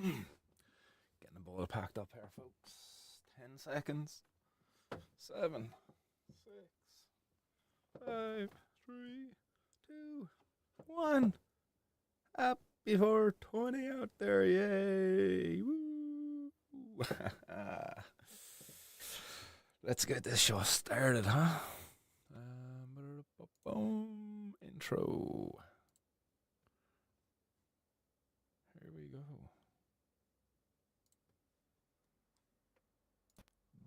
Getting the ball packed up here, folks. 10 seconds. 7, 6, 5, 3, 2, 1. Happy 420 out there, yay! Woo! Let's get this show started, huh? Boom. Intro. Here we go.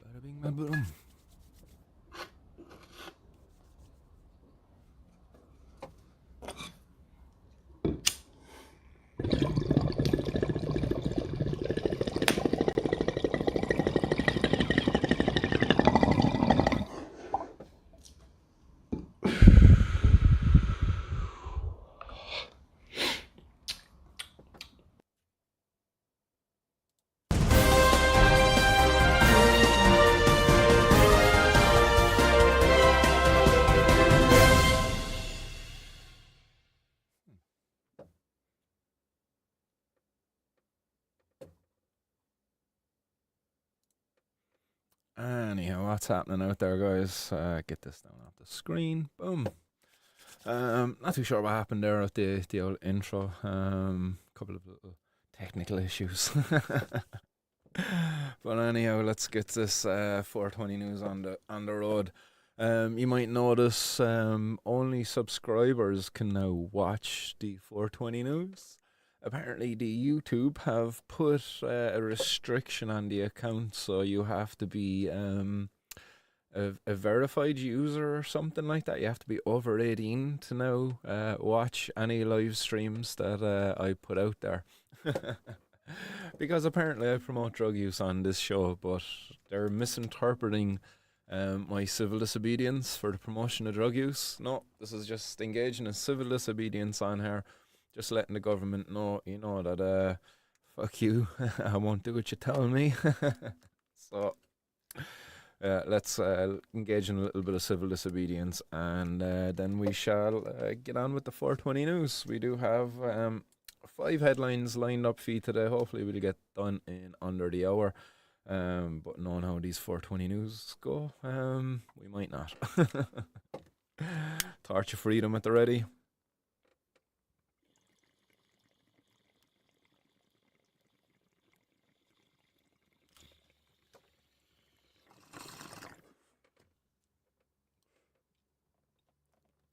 Bada bing, bada boom. Anyhow, what's happening out there, guys? Get this down off the screen. Boom. Not too sure what happened there at the old intro. Couple of little technical issues. But anyhow, let's get this 420 news on the road. You might notice only subscribers can now watch the 420 news. Apparently, the YouTube have put a restriction on the account, so you have to be a verified user or something like that. You have to be over 18 to now watch any live streams that I put out there. Because apparently I promote drug use on this show, but they're misinterpreting my civil disobedience for the promotion of drug use. No, this is just engaging in civil disobedience on here. Just letting the government know, that fuck you, I won't do what you tell me. So, let's engage in a little bit of civil disobedience, and then we shall get on with the 420 news. We do have 5 headlines lined up for you today. Hopefully we'll get done in under the hour. But knowing how these 420 news go, we might not. Torch of freedom at the ready.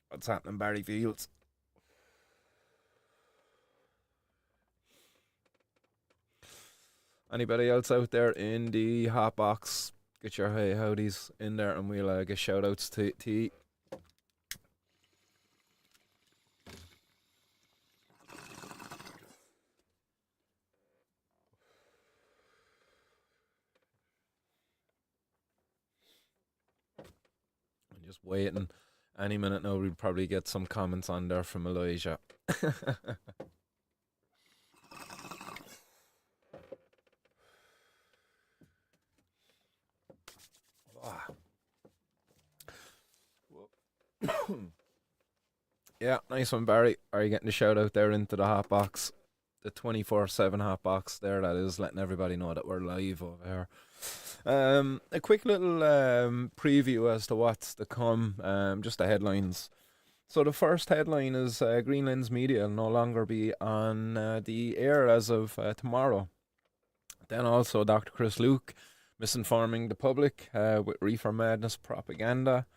What's happening, Barry Fields? Anybody else out there in the hot box? Get your hey howdies in there, and we'll get shout outs to you. I'm just waiting. Any minute now, we'll probably get some comments on there from Elijah. Yeah, nice one, Barry. Are you getting a shout out there into the hot box? The 24/7 hot box there, that is, letting everybody know that we're live over here. A quick little preview as to what's to come, just the headlines. So the first headline is Green Lens Media will no longer be on the air as of tomorrow. Then also Dr. Chris Luke misinforming the public with reefer madness propaganda.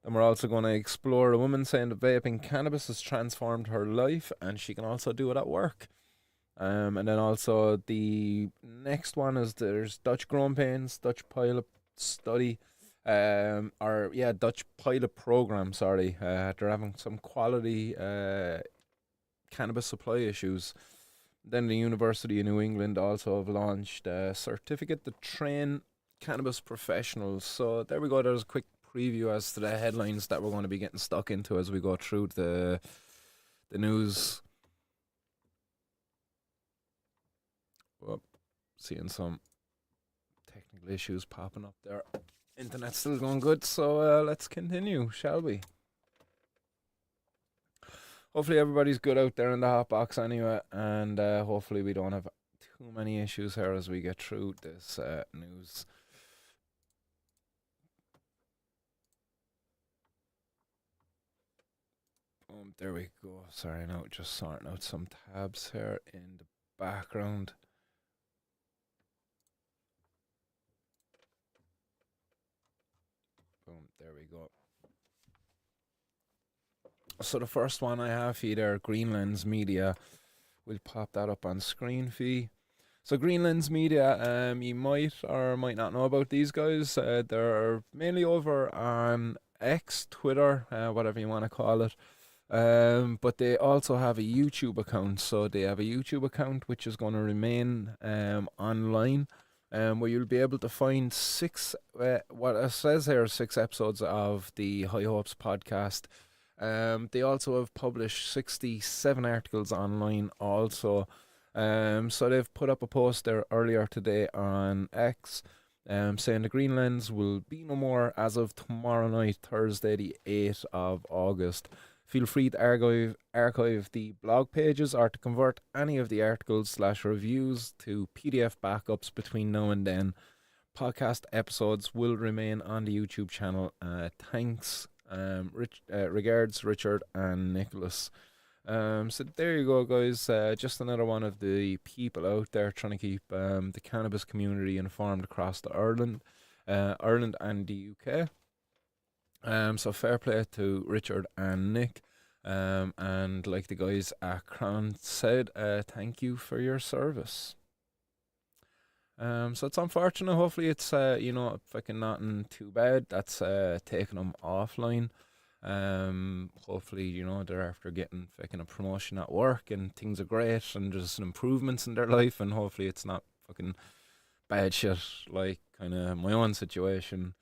Then we're also going to explore a woman saying that vaping cannabis has transformed her life and she can also do it at work. And then also the next one is there's Dutch Growing Pains, Dutch pilot study, Dutch pilot program, sorry. They're having some quality cannabis supply issues. Then the University of New England also have launched a certificate to train cannabis professionals. So there we go, there's a quick preview as to the headlines that we're going to be getting stuck into as we go through the news. Well, seeing some technical issues popping up there. Internet's still going good, so let's continue, shall we? Hopefully everybody's good out there in the hot box anyway, and hopefully we don't have too many issues here as we get through this news. There we go. Sorry, now just sorting out some tabs here in the background. Boom, there we go. So the first one I have here, there, Greenlands Media. We'll pop that up on screen for you. So Greenlands Media, you might or might not know about these guys. They're mainly over on X, Twitter, whatever you want to call it. But they also have a YouTube account. So they have a YouTube account which is going to remain online, where you'll be able to find what it says here, 6 episodes of the High Hopes podcast. They also have published 67 articles online also. So they've put up a post there earlier today on X, saying the Greenlands will be no more as of tomorrow night, Thursday the 8th of August. Feel free to archive the blog pages or to convert any of the articles/reviews to PDF backups between now and then. Podcast episodes will remain on the YouTube channel. Thanks. Regards, Richard and Nicholas. So there you go, guys. Just another one of the people out there trying to keep the cannabis community informed across Ireland and the UK. So fair play to Richard and Nick. And like the guys at Crown said, thank you for your service. So it's unfortunate. Hopefully it's fucking nothing too bad. That's taking them offline. Hopefully, they're after getting fucking a promotion at work and things are great and there's improvements in their life, and hopefully it's not fucking bad shit like kind of my own situation.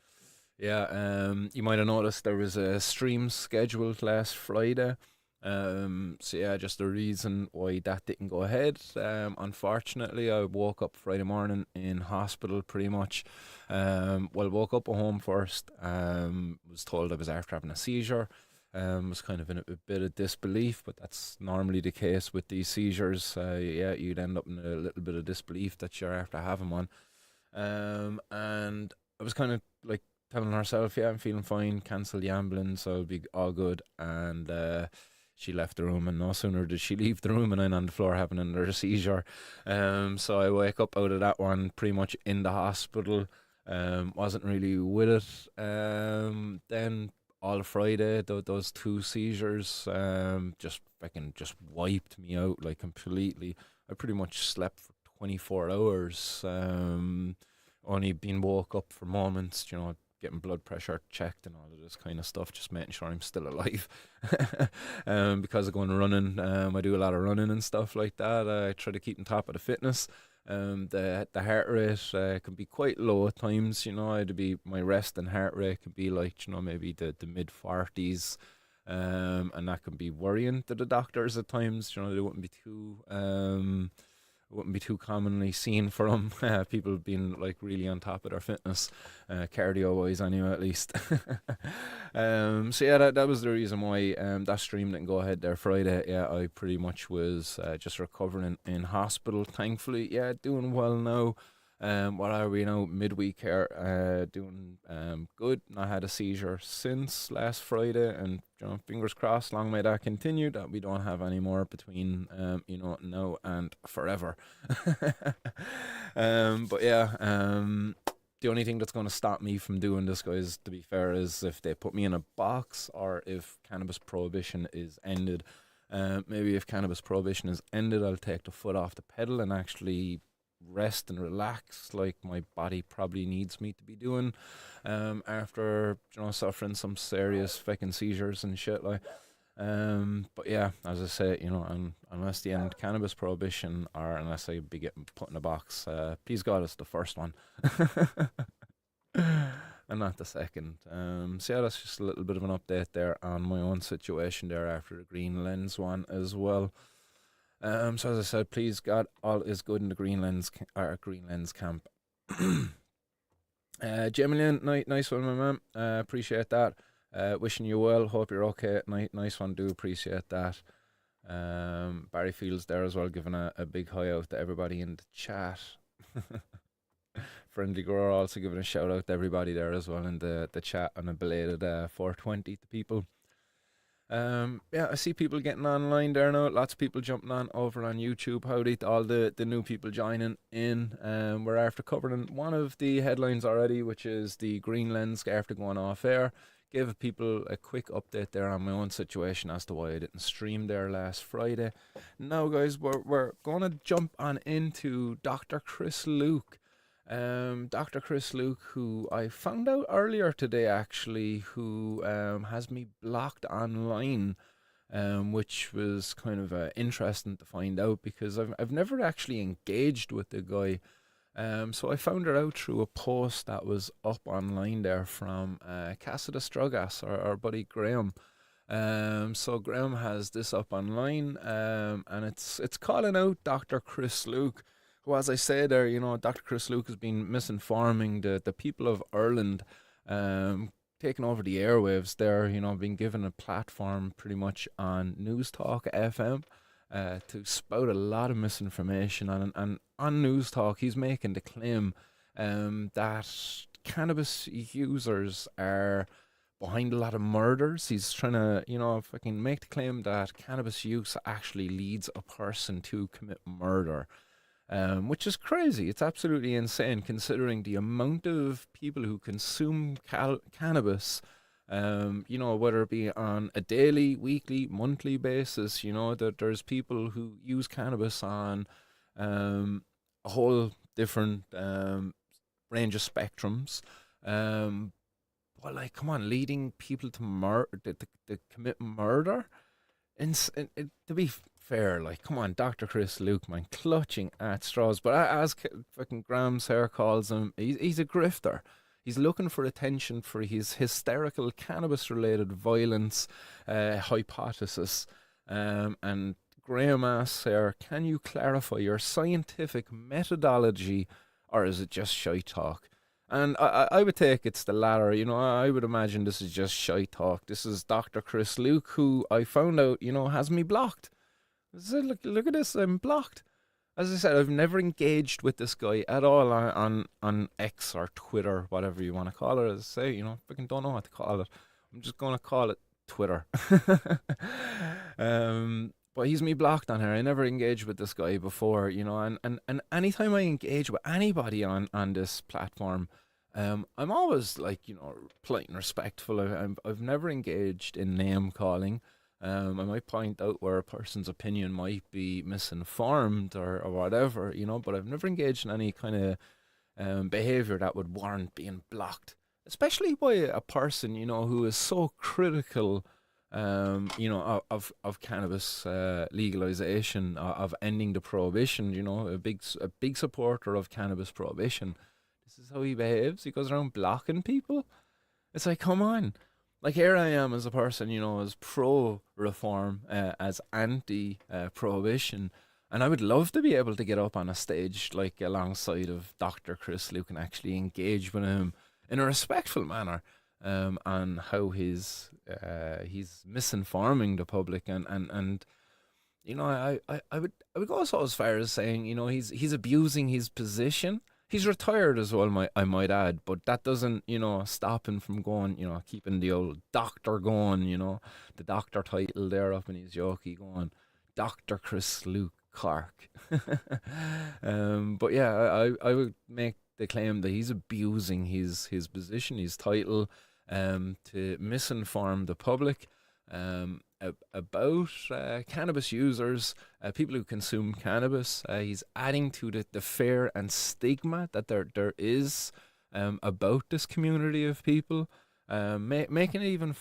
Yeah, you might have noticed there was a stream scheduled last Friday. So yeah, just the reason why that didn't go ahead. Unfortunately, I woke up Friday morning in hospital pretty much. Woke up at home first. Was told I was after having a seizure. Was kind of in a bit of disbelief, but that's normally the case with these seizures. Yeah, you'd end up in a little bit of disbelief that you're after having one. And I was kind of like telling herself, yeah, I'm feeling fine, cancel the ambulance, I'll be all good. And she left the room, and no sooner did she leave the room and I'm on the floor having another seizure. So I wake up out of that one pretty much in the hospital. Wasn't really with it. Then all Friday, those 2 seizures just wiped me out like completely. I pretty much slept for 24 hours. Only been woke up for moments, getting blood pressure checked and all of this kind of stuff, just making sure I'm still alive. Because of going running, I do a lot of running and stuff like that. I try to keep on top of the fitness. The heart rate can be quite low at times. My resting heart rate can be like maybe the mid 40s. And that can be worrying to the doctors at times. They wouldn't be too commonly seen from people being like really on top of their fitness, cardio wise anyway, at least. So yeah, that was the reason why that stream didn't go ahead there Friday. Yeah, I pretty much was just recovering in hospital, thankfully. Yeah, doing well now. What are we now? Midweek here, doing good. Not had a seizure since last Friday, and fingers crossed, long may that continue, that we don't have any more between now and forever. But yeah, the only thing that's going to stop me from doing this, guys, to be fair, is if they put me in a box or if cannabis prohibition is ended. Maybe if cannabis prohibition is ended, I'll take the foot off the pedal and actually rest and relax like my body probably needs me to be doing after suffering some serious fucking seizures and shit like. But yeah, as I say, unless the end cannabis prohibition or unless I be getting put in a box, please God it's the first one. And not the second. So yeah, that's just a little bit of an update there on my own situation there after the Greenlands one as well. So as I said, please God, all is good in the Greenlands camp. Jimmy, nice one, my man. Appreciate that. Wishing you well. Hope you're okay. Nice one. Do appreciate that. Barry Fields there as well, giving a big hi out to everybody in the chat. Friendly Grower also giving a shout out to everybody there as well in the chat on a belated 420 to people. Yeah, I see people getting online there now. Lots of people jumping on over on YouTube. Howdy to all the new people joining in. We're after covering one of the headlines already, which is the Green Lens after going off air. Give people a quick update there on my own situation as to why I didn't stream there last Friday. Now, guys, we're going to jump on into Dr. Chris Luke. Dr. Chris Luke, who I found out earlier today actually, who has me blocked online, which was kind of interesting to find out because I've never actually engaged with the guy. So I found it out through a post that was up online there from Cassida Strugas, our buddy Graham. So Graham has this up online, and it's calling out Dr. Chris Luke. Well, as I say there, Dr. Chris Luke has been misinforming the people of Ireland, taking over the airwaves there, being given a platform pretty much on News Talk FM to spout a lot of misinformation. And on News Talk, he's making the claim that cannabis users are behind a lot of murders. He's trying to, if I can make the claim that cannabis use actually leads a person to commit murder. Which is crazy. It's absolutely insane considering the amount of people who consume cannabis, whether it be on a daily, weekly, monthly basis, that there's people who use cannabis on a whole different range of spectrums. But, like, come on, leading people to commit murder? And to be fair, like, come on, Dr. Chris Luke, man, clutching at straws. But as fucking Graham Sarah calls him, he's a grifter. He's looking for attention for his hysterical cannabis-related violence hypothesis. And Graham asks here, can you clarify your scientific methodology, or is it just shite talk? And I would take it's the latter. I would imagine this is just shite talk. This is Dr. Chris Luke, who I found out, has me blocked. I said, look at this, I'm blocked. As I said, I've never engaged with this guy at all on X or Twitter, whatever you want to call it. As I say, fucking don't know what to call it. I'm just going to call it Twitter. But he's me blocked on here. I never engaged with this guy before, and anytime I engage with anybody on this platform, I'm always like, polite and respectful. I've never engaged in name calling. I might point out where a person's opinion might be misinformed or whatever, but I've never engaged in any kind of behavior that would warrant being blocked, especially by a person, who is so critical of cannabis legalization, of ending the prohibition. A big supporter of cannabis prohibition. This is how he behaves. He goes around blocking people. It's like, come on. Like, here I am as a person, as pro-reform, as anti-prohibition, and I would love to be able to get up on a stage, like, alongside of Dr. Chris Luke and actually engage with him in a respectful manner. On how he's misinforming the public, and I would go so as far as saying, he's abusing his position. He's retired as well, I might add, but that doesn't, stop him from going, keeping the old doctor going, the doctor title there up in his yoke, going, Dr. Chris Luke Cork. But yeah, I would make the claim that he's abusing his position, his title, to misinform the public about cannabis users, people who consume cannabis. He's adding to the fear and stigma that there is about this community of people, making it even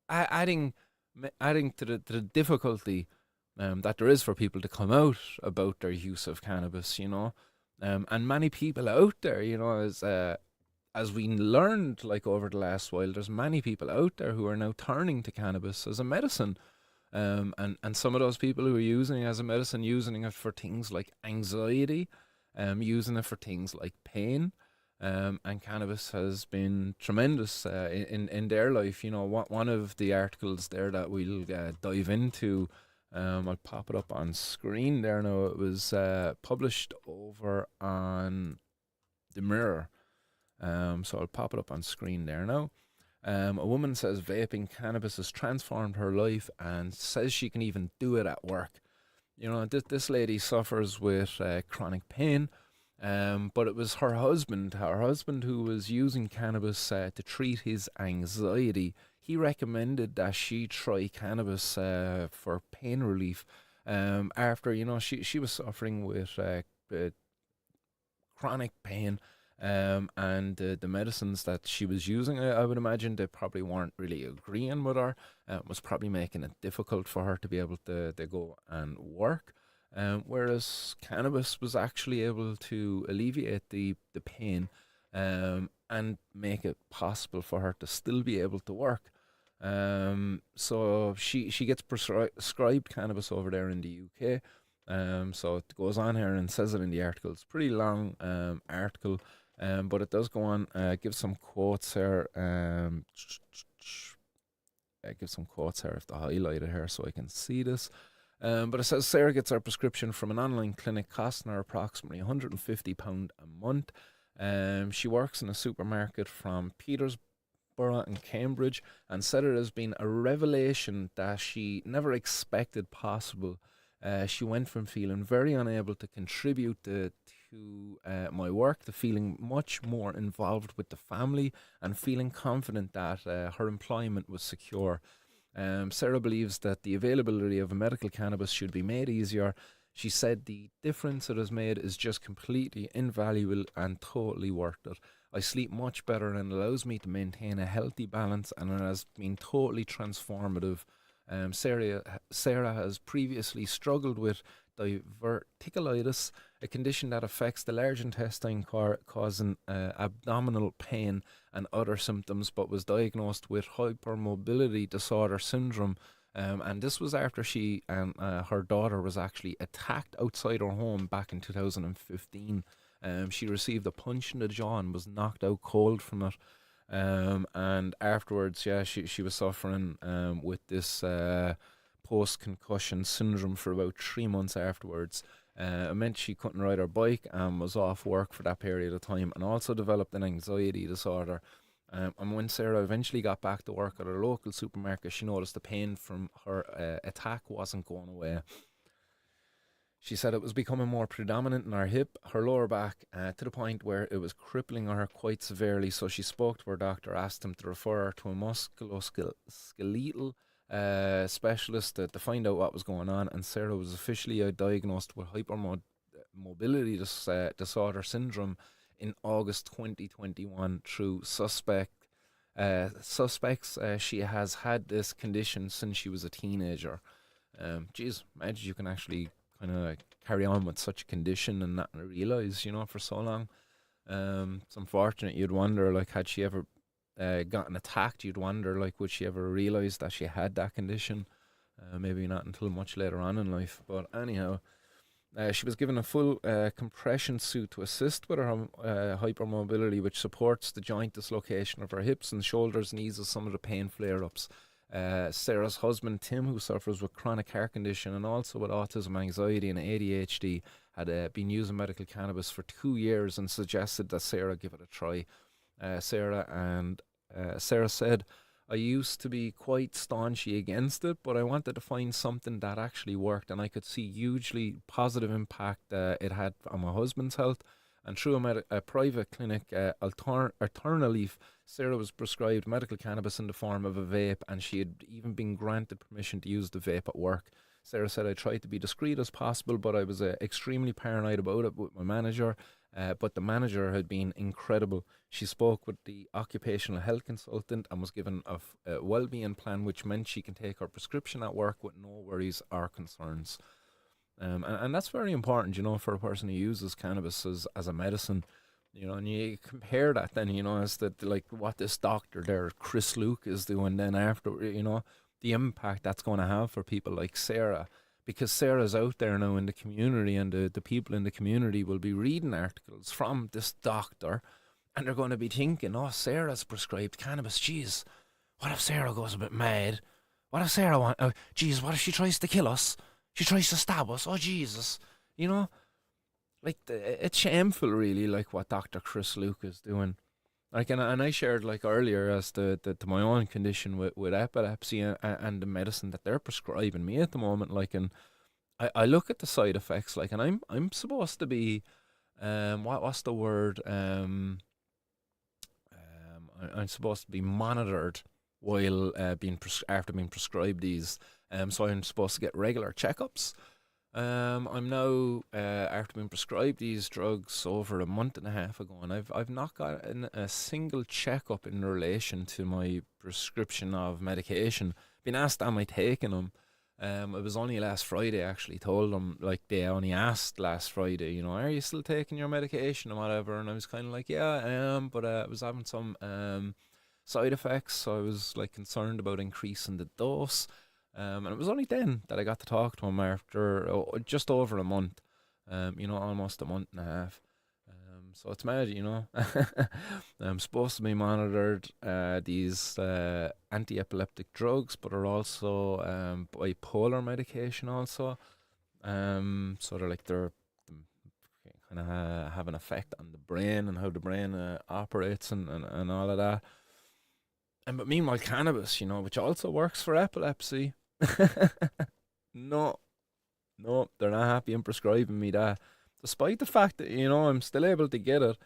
adding to the difficulty that there is for people to come out about their use of cannabis, and many people out there, as we learned, like, over the last while, there's many people out there who are now turning to cannabis as a medicine. And some of those people who are using it as a medicine, using it for things like anxiety, using it for things like pain, And cannabis has been tremendous in their life. You know, one of the articles there that we'll dive into, I'll pop it up on screen there now. It was published over on the Mirror. So I'll pop it up on screen there now. A woman says vaping cannabis has transformed her life and says she can even do it at work. You know, this lady suffers with chronic pain, but it was her husband who was using cannabis to treat his anxiety. He recommended that she try cannabis for pain relief. After she was suffering with chronic pain, and the medicines that she was using, I would imagine they probably weren't really agreeing with her. It was probably making it difficult for her to be able to go and work. Whereas cannabis was actually able to alleviate the pain, and make it possible for her to still be able to work. So she gets prescribed cannabis over there in the UK. So it goes on here and says it in the article. It's a pretty long article, but it does go on. Give some quotes here. Give some quotes here. I have to highlight it here so I can see this. But it says Sarah gets her prescription from an online clinic costing her approximately £150 a month. She works in a supermarket from Petersborough in Cambridge, and said it has been a revelation that she never expected possible. She went from feeling very unable to contribute to my work to feeling much more involved with the family and feeling confident that her employment was secure. Sarah believes that the availability of medical cannabis should be made easier. She said the difference it has made is just completely invaluable and totally worth it. I sleep much better and allows me to maintain a healthy balance, and it has been totally transformative. Sarah has previously struggled with diverticulitis, a condition that affects the large intestine, causing abdominal pain and other symptoms, but was diagnosed with hypermobility disorder syndrome. And this was after she and her daughter was actually attacked outside her home back in 2015. She received a punch in the jaw and was knocked out cold from it. And afterwards, yeah, she was suffering with this post concussion syndrome for about 3 months afterwards. It meant she couldn't ride her bike and was off work for that period of time, and also developed an anxiety disorder. And when Sarah eventually got back to work at her local supermarket, she noticed the pain from her attack wasn't going away. She said it was becoming more predominant in her hip, her lower back, to the point where it was crippling her quite severely. So she spoke to her doctor, asked him to refer her to a musculoskeletal specialist to find out what was going on. And Sarah was officially diagnosed with hypermobility disorder syndrome in August 2021 through suspects. She has had this condition since she was a teenager. Geez, imagine you can actually kind of carry on with such a condition and not realize, for so long. It's unfortunate. You'd wonder, like, had she ever gotten attacked, you'd wonder, like, would she ever realize that she had that condition? Maybe not until much later on in life. But anyhow, she was given a full compression suit to assist with her hypermobility, which supports the joint dislocation of her hips and shoulders and eases some of the pain flare-ups. Sarah's husband Tim, who suffers with chronic heart condition and also with autism, anxiety and ADHD, had been using medical cannabis for 2 years and suggested that Sarah give it a try. Sarah said, I used to be quite staunchy against it, but I wanted to find something that actually worked, and I could see hugely positive impact it had on my husband's health. And through a private clinic, Alternaleaf, Sarah was prescribed medical cannabis in the form of a vape, and she had even been granted permission to use the vape at work. Sarah said, I tried to be discreet as possible, but I was extremely paranoid about it with my manager. But the manager had been incredible. She spoke with the occupational health consultant and was given a well-being plan, which meant she can take her prescription at work with no worries or concerns. And that's very important, for a person who uses cannabis as a medicine. And you compare that then, as that, like, what this doctor there, Chris Luke, is doing then after, the impact that's going to have for people like Sarah. Because Sarah's out there now in the community, and the people in the community will be reading articles from this doctor And they're going to be thinking, oh, Sarah's prescribed cannabis. Jeez, what if Sarah goes a bit mad? What if Sarah jeez, what if she tries to kill us? She tries to stab us. Oh, Jesus. You know, like, it's shameful, really, like what Dr. Chris Luke is doing. Like, and I shared, like, earlier as to my own condition with epilepsy and the medicine that they're prescribing me at the moment. Like, and I look at the side effects, like, and I'm supposed to be, what's the word? I'm supposed to be monitored while after being prescribed these. So I'm supposed to get regular checkups. I'm now after being prescribed these drugs over a month and a half ago, and I've not got a single checkup in relation to my prescription of medication. Been asked, am I taking them? It was only last Friday I actually told them, like, they only asked last Friday, you know, are you still taking your medication or whatever? And I was kind of like, yeah, I am, but I was having some side effects, so I was, like, concerned about increasing the dose. And it was only then that I got to talk to him after just over a month, you know, almost a month and a half. So it's mad, you know. I'm supposed to be monitored these anti-epileptic drugs, but are also bipolar medication also. So they're kind of have an effect on the brain and how the brain operates and all of that. And but meanwhile, cannabis, you know, which also works for epilepsy. No, no, they're not happy in prescribing me that, despite the fact that, you know, I'm still able to get it.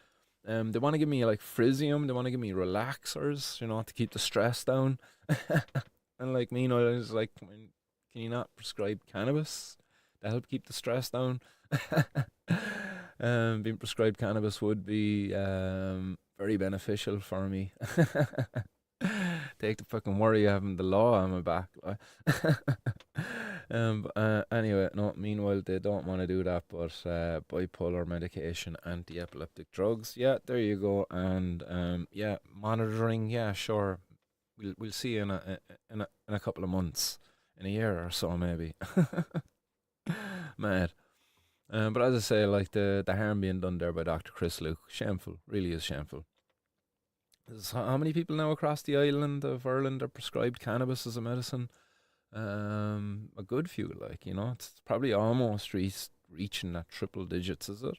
They want to give me, like, Frisium. They want to give me relaxers, you know, to keep the stress down. And, like, me, you know, I was like, can you not prescribe cannabis to help keep the stress down? Being prescribed cannabis would be very beneficial for me. Take the fucking worry of having the law on my back. Anyway, no. Meanwhile, they don't want to do that, but bipolar medication, anti-epileptic drugs. Yeah, there you go. And yeah, monitoring. Yeah, sure. We'll see in a couple of months, in a year or so, maybe. Mad. But as I say, like, the harm being done there by Dr. Chris Luke, shameful. Really is shameful. There's how many people now across the island of Ireland are prescribed cannabis as a medicine? A good few, like, you know, it's probably almost reaching that triple digits, is it?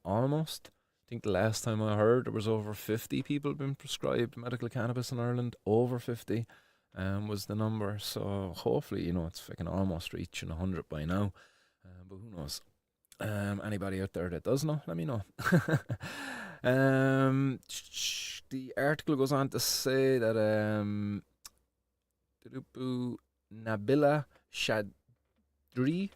Almost. I think the last time I heard, there was over 50 people being prescribed medical cannabis in Ireland. Over 50 was the number. So hopefully, you know, it's fucking almost reaching 100 by now. But who knows? Anybody out there that does know, let me know. The article goes on to say that Nabila Shadri,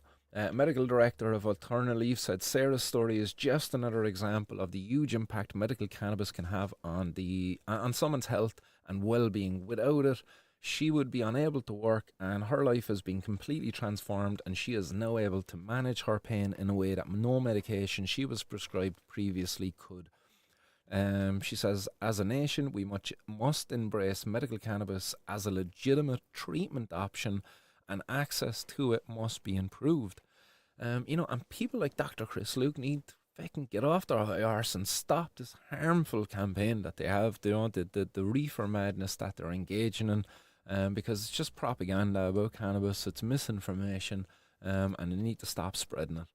medical director of Alternaleaf, said Sarah's story is just another example of the huge impact medical cannabis can have on someone's health and well-being. Without it, she would be unable to work, and her life has been completely transformed, and she is now able to manage her pain in a way that no medication she was prescribed previously could. She says, as a nation, we must embrace medical cannabis as a legitimate treatment option, and access to it must be improved. You know, and people like Dr. Chris Luke need to fucking get off their high arse and stop this harmful campaign that they have, you know, the reefer madness that they're engaging in, because it's just propaganda about cannabis, it's misinformation, and they need to stop spreading it.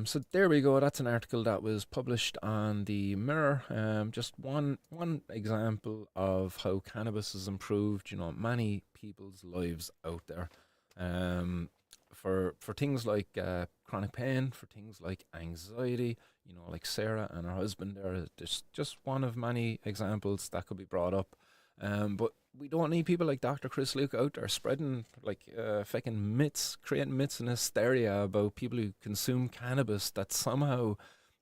So there we go. That's an article that was published on the Mirror. Just one example of how cannabis has improved, you know, many people's lives out there. For things like chronic pain, for things like anxiety, you know, like Sarah and her husband there. There's just one of many examples that could be brought up. But we don't need people like Dr. Chris Luke out there spreading, like, fucking myths, creating myths and hysteria about people who consume cannabis, that somehow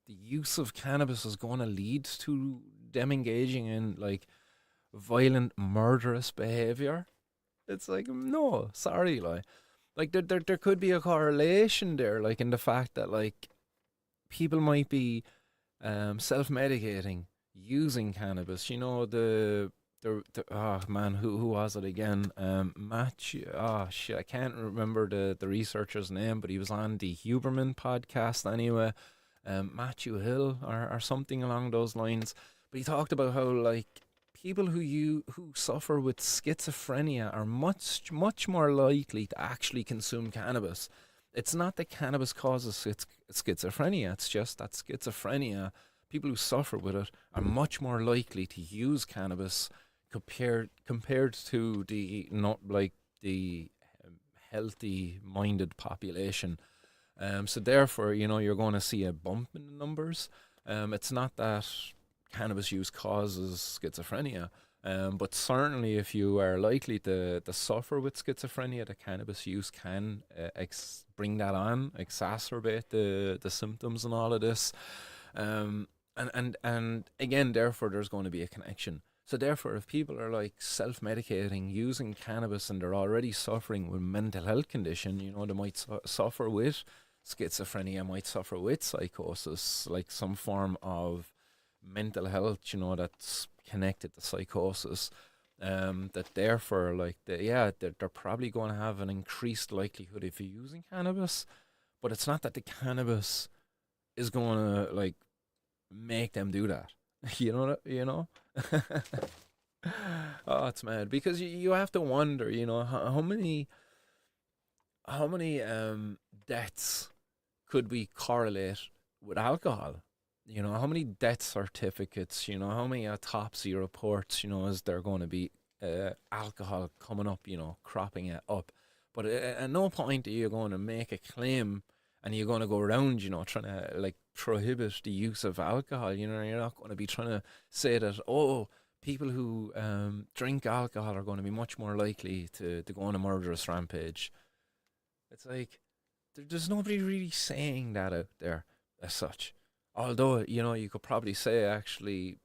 the use of cannabis is going to lead to them engaging in, like, violent, murderous behavior. It's like, no, sorry, like there could be a correlation there, like, in the fact that, like, people might be self-medicating using cannabis. You know, oh man, who was it again? Oh shit, I can't remember the researcher's name, but he was on the Huberman podcast anyway. Matthew Hill or something along those lines. But he talked about how like people who suffer with schizophrenia are much more likely to actually consume cannabis. It's not that cannabis causes schizophrenia. It's just that schizophrenia, people who suffer with it, are much more likely to use cannabis compared to the not like the healthy minded population. So therefore, you're going to see a bump in the numbers. It's not that cannabis use causes schizophrenia, but certainly if you are likely to suffer with schizophrenia, the cannabis use can bring that on, exacerbate the symptoms and all of this. And again, therefore, there's going to be a connection. So therefore, if people are like self-medicating using cannabis and they're already suffering with mental health condition, they might suffer with schizophrenia, might suffer with psychosis, like some form of mental health, that's connected to psychosis. That therefore, like, they're probably going to have an increased likelihood if you're using cannabis, but it's not that the cannabis is going to like make them do that. Oh, it's mad because you have to wonder, how many deaths could we correlate with alcohol? How many death certificates, how many autopsy reports, is there going to be alcohol coming up, cropping it up? But at no point are you going to make a claim and you're going to go around, trying to like prohibit the use of alcohol. You're not going to be trying to say that, oh, people who drink alcohol are going to be much more likely to go on a murderous rampage. It's like there's nobody really saying that out there as such. Although, you could probably say actually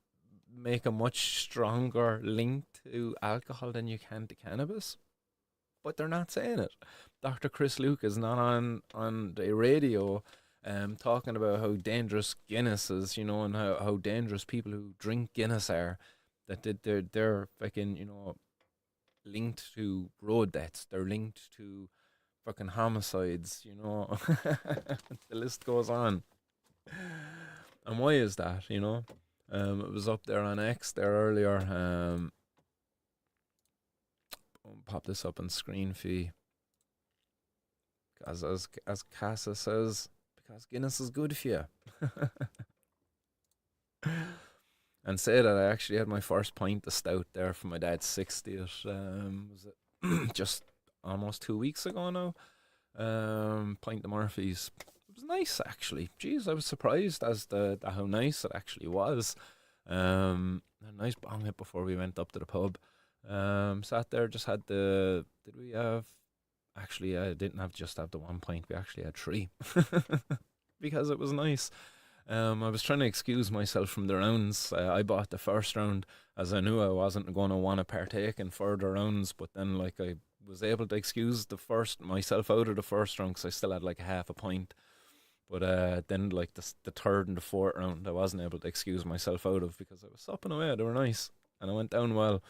make a much stronger link to alcohol than you can to cannabis. But they're not saying it. Dr. Chris Luke is not on the radio talking about how dangerous Guinness is, and how dangerous people who drink Guinness are. That they're fucking, linked to road deaths. They're linked to fucking homicides, the list goes on. And why is that, it was up there on X there earlier. I'll pop this up on screen fee. As Casa says, because Guinness is good for you. And say that I actually had my first pint of stout there for my dad's 60th. Was it just almost 2 weeks ago now? Pint of Murphy's. It was nice actually. Jeez, I was surprised as to how nice it actually was. A nice bong hit before we went up to the pub. Sat there, just had the. Did we have? Actually, I didn't just have the 1 pint. We actually had three because it was nice. I was trying to excuse myself from the rounds. I bought the first round as I knew I wasn't going to want to partake in further rounds. But then, like, I was able to excuse myself out of the first round because I still had like half a pint. But then, like the third and the fourth round, I wasn't able to excuse myself out of because I was supping away. They were nice, and I went down well.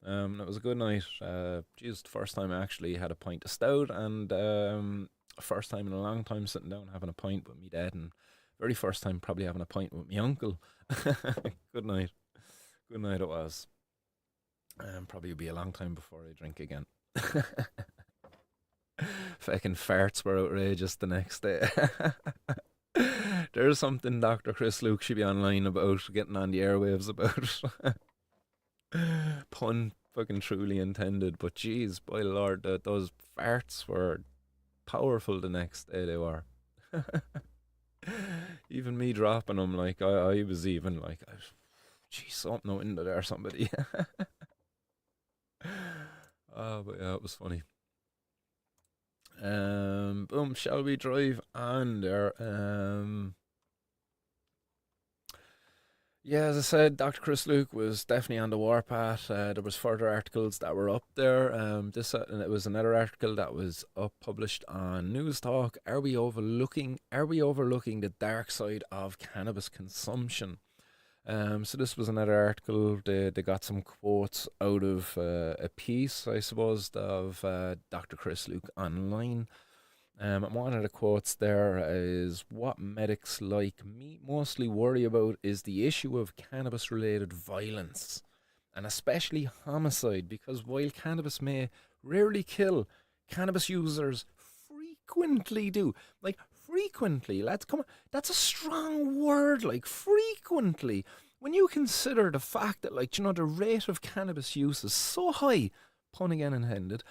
It was a good night. The first time I actually had a pint of stout, and first time in a long time sitting down having a pint with me dad, and very first time probably having a pint with my uncle. Good night. Good night it was. Probably be a long time before I drink again. Fucking farts were outrageous the next day. There's something Dr. Chris Luke should be online about, getting on the airwaves about. Pun fucking truly intended, but jeez, by the lord, those farts were powerful the next day they were. Even me dropping them, like, I was even like, jeez, something out into there, somebody. Oh, but yeah, it was funny. Boom, shall we drive on there? Yeah, as I said, Dr. Chris Luke was definitely on the warpath. There was further articles that were up there. This and it was another article that was up published on News Talk. Are we overlooking? Are we overlooking the dark side of cannabis consumption? So this was another article. They got some quotes out of a piece, I suppose, of Dr. Chris Luke online. And one of the quotes there is, "What medics like me mostly worry about is the issue of cannabis related violence, and especially homicide, because while cannabis may rarely kill, cannabis users frequently do." Like, frequently, let's come on. That's a strong word, like, frequently. When you consider the fact that, like, the rate of cannabis use is so high, pun again intended,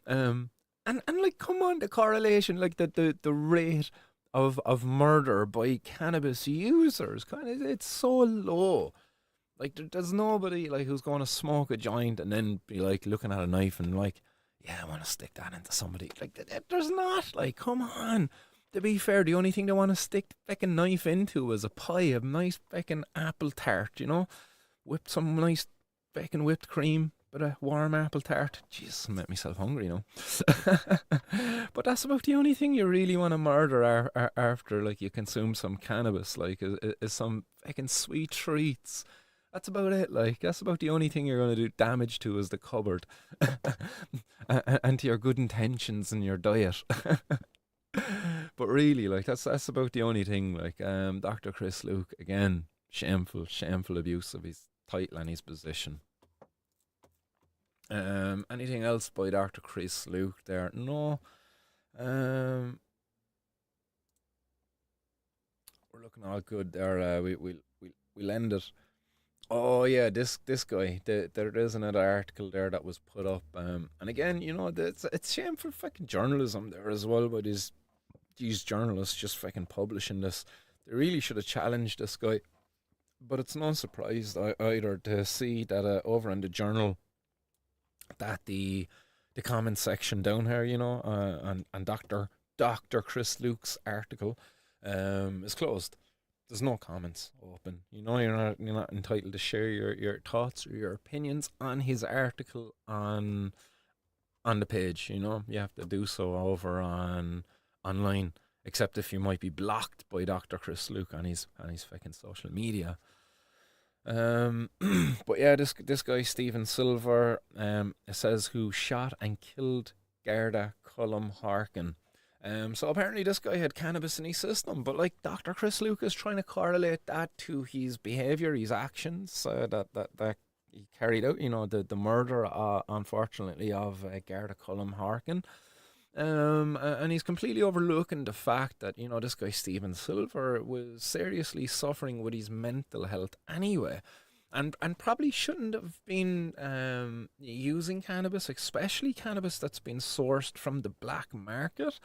um, and like, come on, the correlation, like the rate of murder by cannabis users, kind of, it's so low. Like, there's nobody like who's going to smoke a joint and then be like looking at a knife and like, yeah, I want to stick that into somebody. Like, there's not. Like, come on. To be fair, the only thing they want to stick the fucking knife into is a pie, a nice fucking apple tart, whip some nice fucking whipped cream, but a warm apple tart. Jesus, make myself hungry. But that's about the only thing you really want to murder after, like, you consume some cannabis, like, is some fucking sweet treats. That's about it. Like, that's about the only thing you're going to do damage to, is the cupboard, and to your good intentions and your diet. But really, like, that's about the only thing. Like, Dr. Chris Luke, again, shameful abuse of his title and his position. Anything else by Dr. Chris Luke there? No. We're looking all good there. We'll end it. Oh yeah, this guy. There is another article there that was put up. And again, it's shameful fucking journalism there as well. But these journalists just fucking publishing this. They really should have challenged this guy. But it's no surprise either to see that over in the journal, that the comment section down here, and Doctor Chris Luke's article, is closed. There's no comments open. You're not entitled to share your thoughts or your opinions on his article on the page. You have to do so over on online, except if you might be blocked by Dr. Chris Luke on his fucking social media. But yeah, this guy Stephen Silver, it says, who shot and killed Garda Cullum Harkin. So apparently this guy had cannabis in his system, but like, Dr. Chris Luke is trying to correlate that to his behaviour, his actions, that he carried out. The murder, unfortunately, of Garda Cullum Harkin. And he's completely overlooking the fact that, this guy Stephen Silver was seriously suffering with his mental health anyway, and probably shouldn't have been using cannabis, especially cannabis that's been sourced from the black market,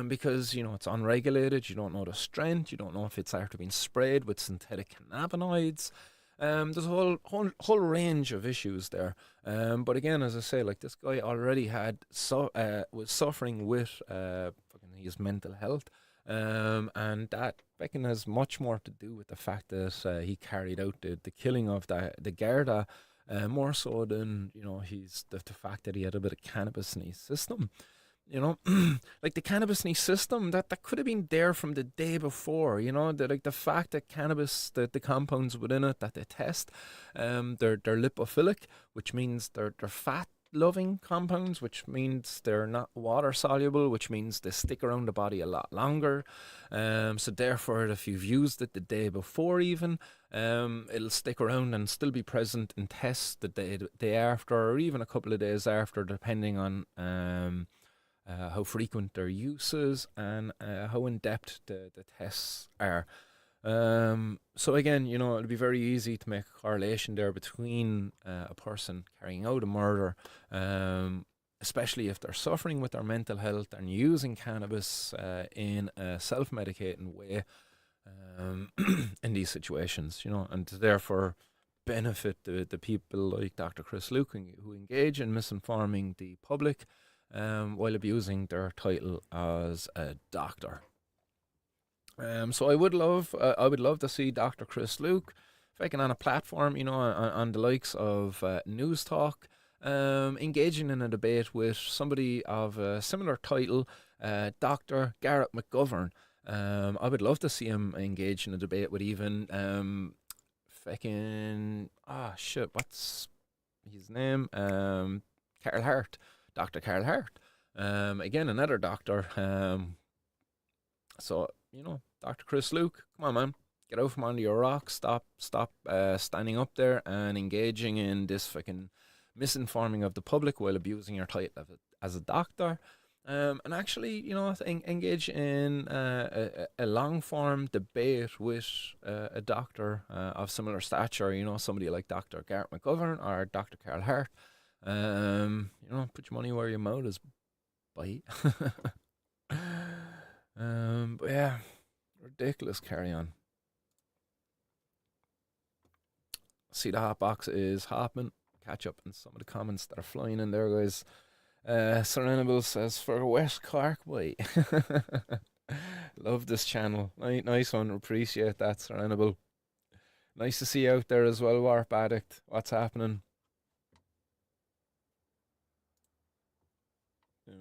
because it's unregulated. You don't know the strength. You don't know if it's after being sprayed with synthetic cannabinoids. There's a whole range of issues there. But again, as I say, like, this guy already was suffering with fucking his mental health, and that fucking has much more to do with the fact that he carried out the killing of the Garda, more so than he's the fact that he had a bit of cannabis in his system. Like, the cannabis in his system, that could have been there from the day before. The fact that cannabis, the compounds within it that they test, they're lipophilic, which means they're fat loving compounds, which means they're not water soluble, which means they stick around the body a lot longer. So therefore, if you've used it the day before, even, it'll stick around and still be present in tests the day after, or even a couple of days after, depending on how frequent their use is, and how in depth the tests are. So again, it'll be very easy to make a correlation there between a person carrying out a murder, especially if they're suffering with their mental health and using cannabis in a self-medicating way, in these situations, and to therefore benefit the people like Dr. Chris Luke, who engage in misinforming the public, while abusing their title as a doctor. So I would love to see Dr. Chris Luke fucking on a platform, on the likes of News Talk, engaging in a debate with somebody of a similar title, Dr. Garrett McGovern. I would love to see him engage in a debate with even what's his name? Carl Hart, Dr. Carl Hart. Again, another doctor. So, Dr. Chris Luke, come on, man. Get out from under your rock. Stop standing up there and engaging in this fucking misinforming of the public while abusing your title as a doctor. And actually, engage in a long form debate with a doctor of similar stature, somebody like Dr. Garrett McGovern or Dr. Carl Hart. Put your money where your mouth is, bite. But yeah, ridiculous carry on. See, the hot box is hopping. Catch up in some of the comments that are flying in there, guys. Serenable says for West Cork, boy. Love this channel. Nice one. Appreciate that, Serenable. Nice to see you out there as well, Warp Addict. What's happening? Just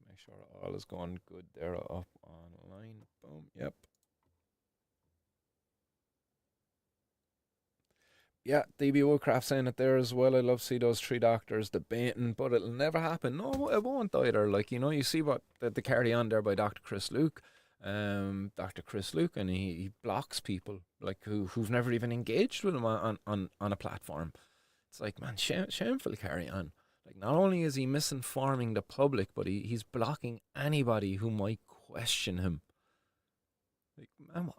make sure all is going good there up online. Boom. Yep. Yeah, DB Woodcraft saying it there as well. I love to see those three doctors debating, but it'll never happen. No, it won't either. Like, you see what the carry on there by Dr. Chris Luke. Dr. Chris Luke, and he blocks people like who've never even engaged with him on a platform. It's like, man, shameful carry on. Like, not only is he misinforming the public, but he's blocking anybody who might question him. Like, man,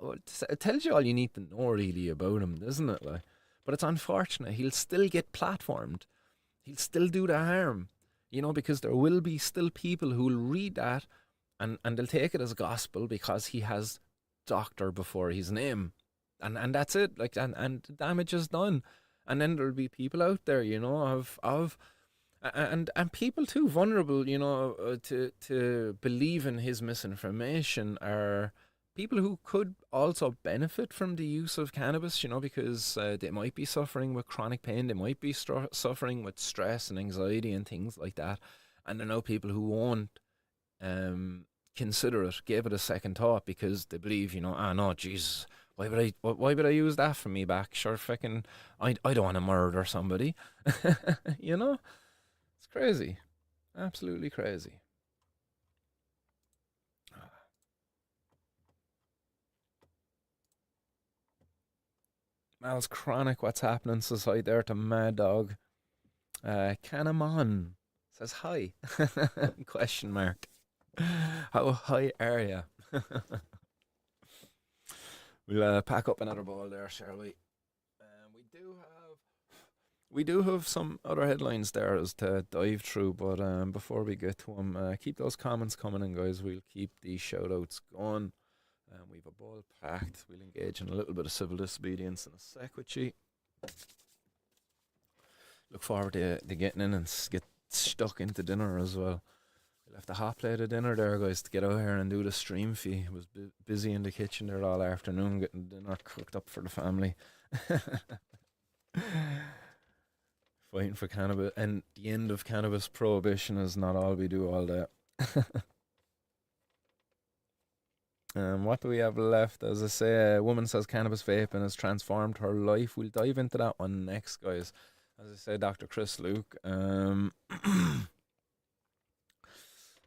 it tells you all you need to know really about him, doesn't it? Like, but it's unfortunate. He'll still get platformed. He'll still do the harm, because there will be still people who'll read that and they'll take it as gospel because he has doctor before his name. And that's it. Like, and the damage is done. And then there'll be people out there, and people too vulnerable, to believe in his misinformation are people who could also benefit from the use of cannabis, because they might be suffering with chronic pain, they might be suffering with stress and anxiety and things like that. And there are now people who won't consider it, give it a second thought because they believe, no, Jesus, why would I use that for me back? Sure, fucking, I don't want to murder somebody, It's crazy, absolutely crazy. Mal's chronic. What's happening? Says hi there to Mad Dog. Canamon says hi. Question mark. How high are you? We'll pack up another ball there, shall we? We do have some other headlines there as to dive through, but before we get to them, keep those comments coming in, guys. We'll keep these shout outs going. We've a ball packed. We'll engage in a little bit of civil disobedience in a sec with you. Look forward to getting in and get stuck into dinner as well. We left a hot plate of dinner there, guys, to get out here and do the stream fee. I was busy in the kitchen there all afternoon getting dinner cooked up for the family. Fighting for cannabis, and the end of cannabis prohibition is not all we do all day. What do we have left? As I say, a woman says cannabis vaping has transformed her life. We'll dive into that one next, guys. As I say, Dr. Chris Luke,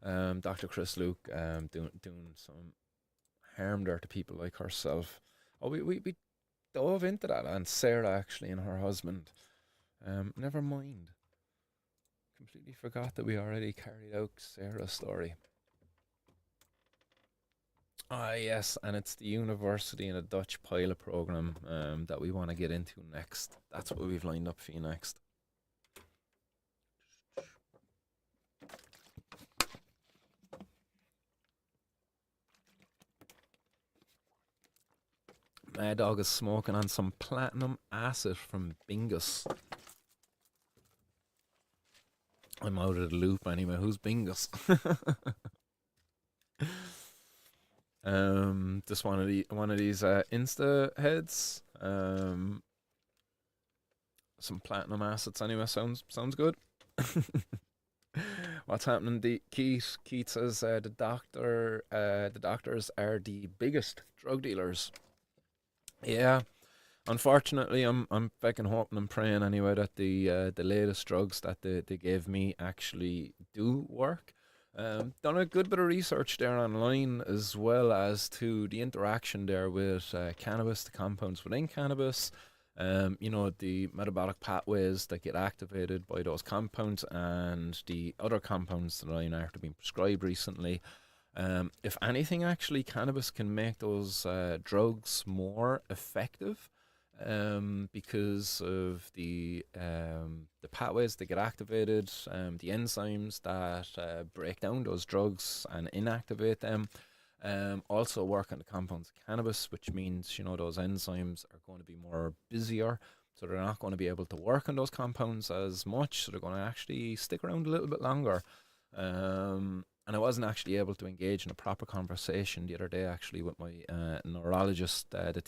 Dr. Chris Luke, doing some harm there to people like herself. Oh, we dove into that, and Sarah actually and her husband. Never mind. Completely forgot that we already carried out Sarah's story. Ah, yes, and it's the university and a Dutch pilot program that we want to get into next. That's what we've lined up for you next. Mad Dog is smoking on some platinum acid from Bingus. I'm out of the loop anyway. Who's Bingus? Just one of these Insta heads. Some platinum assets anyway. Sounds good. What's happening? Keith says the doctors are the biggest drug dealers. Yeah, Unfortunately, I'm fucking hoping and praying anyway that the latest drugs that they gave me actually do work. Done a good bit of research there online as well as to the interaction there with cannabis, the compounds within cannabis. The metabolic pathways that get activated by those compounds and the other compounds that I know have been prescribed recently. If anything, actually, cannabis can make those drugs more effective because of the pathways that get activated, the enzymes that break down those drugs and inactivate them. Also work on the compounds of cannabis, which means those enzymes are going to be more busier, so they're not going to be able to work on those compounds as much. So they're going to actually stick around a little bit longer. And I wasn't actually able to engage in a proper conversation the other day, actually, with my neurologist, the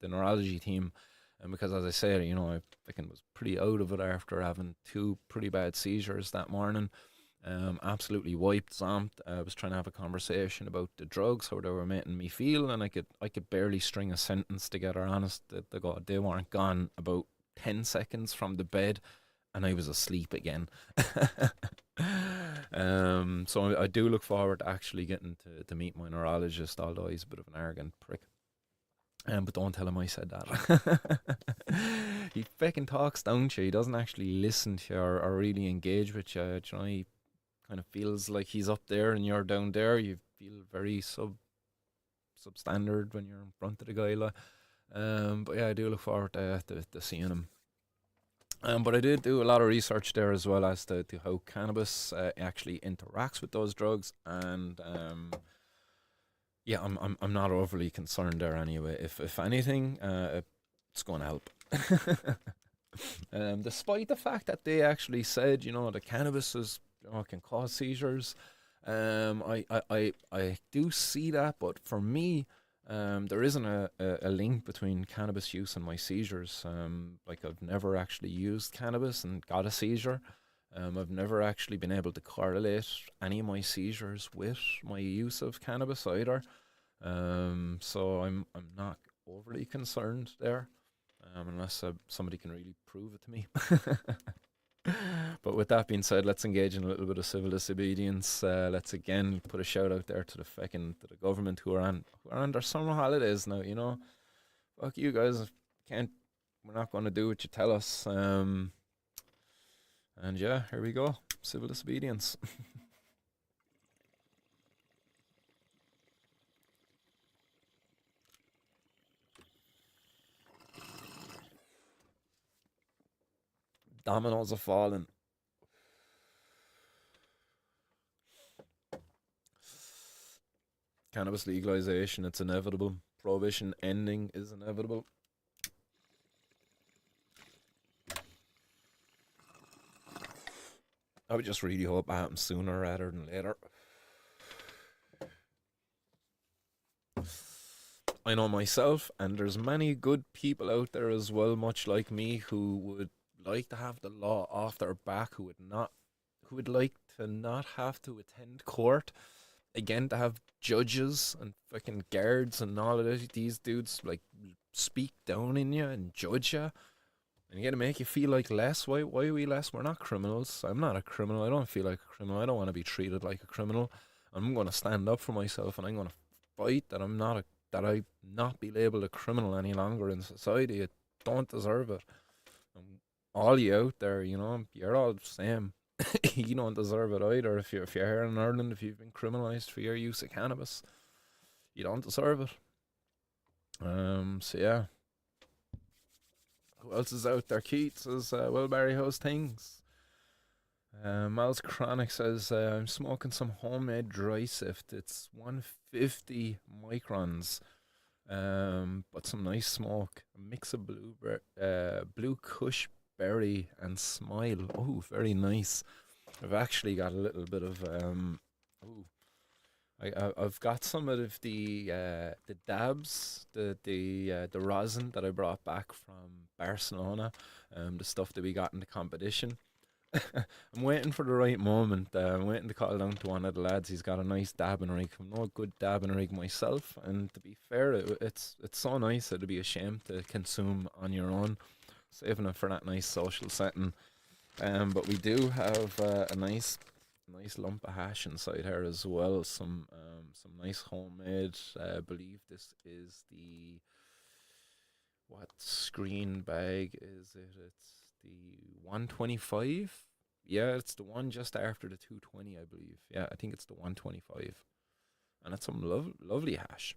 neurology team, and because, as I said, I fucking was pretty out of it after having two pretty bad seizures that morning. Absolutely wiped, zomped. I was trying to have a conversation about the drugs, how they were making me feel, and I could barely string a sentence together. Honest, they weren't gone about 10 seconds from the bed, and I was asleep again. So I do look forward to actually getting to meet my neurologist, although he's a bit of an arrogant prick. But don't tell him I said that. He fucking talks down to you. He doesn't actually listen to you or really engage with you. He kind of feels like he's up there and you're down there. You feel very substandard when you're in front of the guy. Like. But yeah, I do look forward to seeing him. But I did do a lot of research there as well as to how cannabis actually interacts with those drugs, and yeah, I'm not overly concerned there anyway. If anything, it's going to help. Despite the fact that they actually said, the cannabis can cause seizures, I do see that, but for me, there isn't a link between cannabis use and my seizures. Like I've never actually used cannabis and got a seizure. I've never actually been able to correlate any of my seizures with my use of cannabis either. So I'm not overly concerned there, unless somebody can really prove it to me. But with that being said, let's engage in a little bit of civil disobedience. Let's again put a shout out there to the government who are on their summer holidays now. Fuck you guys. Can't We're not going to do what you tell us. And yeah, here we go. Civil disobedience. Dominoes are falling. Cannabis legalization, it's inevitable. Prohibition ending is inevitable. I would just really hope it happens sooner rather than later. I know myself, and there's many good people out there as well, much like me, who would like to have the law off their back, who would like to not have to attend court again, to have judges and fucking guards and all of these dudes like speak down in you and judge you. And you gotta make you feel like less. Why are we less? We're not criminals. I'm not a criminal. I don't feel like a criminal. I don't want to be treated like a criminal. I'm gonna stand up for myself and I'm gonna fight that I not be labeled a criminal any longer in society. I don't deserve it. All you out there, you're all the same. You don't deserve it either. If you're here in Ireland, if you've been criminalised for your use of cannabis, you don't deserve it. So yeah. Who else is out there? Keith says, well, Barry, how's things? Miles Chronic says, I'm smoking some homemade dry sift. It's 150 microns, but some nice smoke. A mix of blue Kush berry and smile. Oh, very nice. I've actually got a little bit of ooh, I've got some of the dabs, the rosin that I brought back from Barcelona, the stuff that we got in the competition. I'm waiting for the right moment. I'm waiting to call down to one of the lads. He's got a nice dabbing rig. I'm no good dabbing rig myself, and to be fair, it's so nice. It'd be a shame to consume on your own, saving it for that nice social setting. But we do have a nice lump of hash inside here as well. Some nice homemade. I believe this is the what screen bag is it? It's the 125. Yeah, it's the one just after the 220, I believe. Yeah, I think it's the 125, and it's some lovely hash.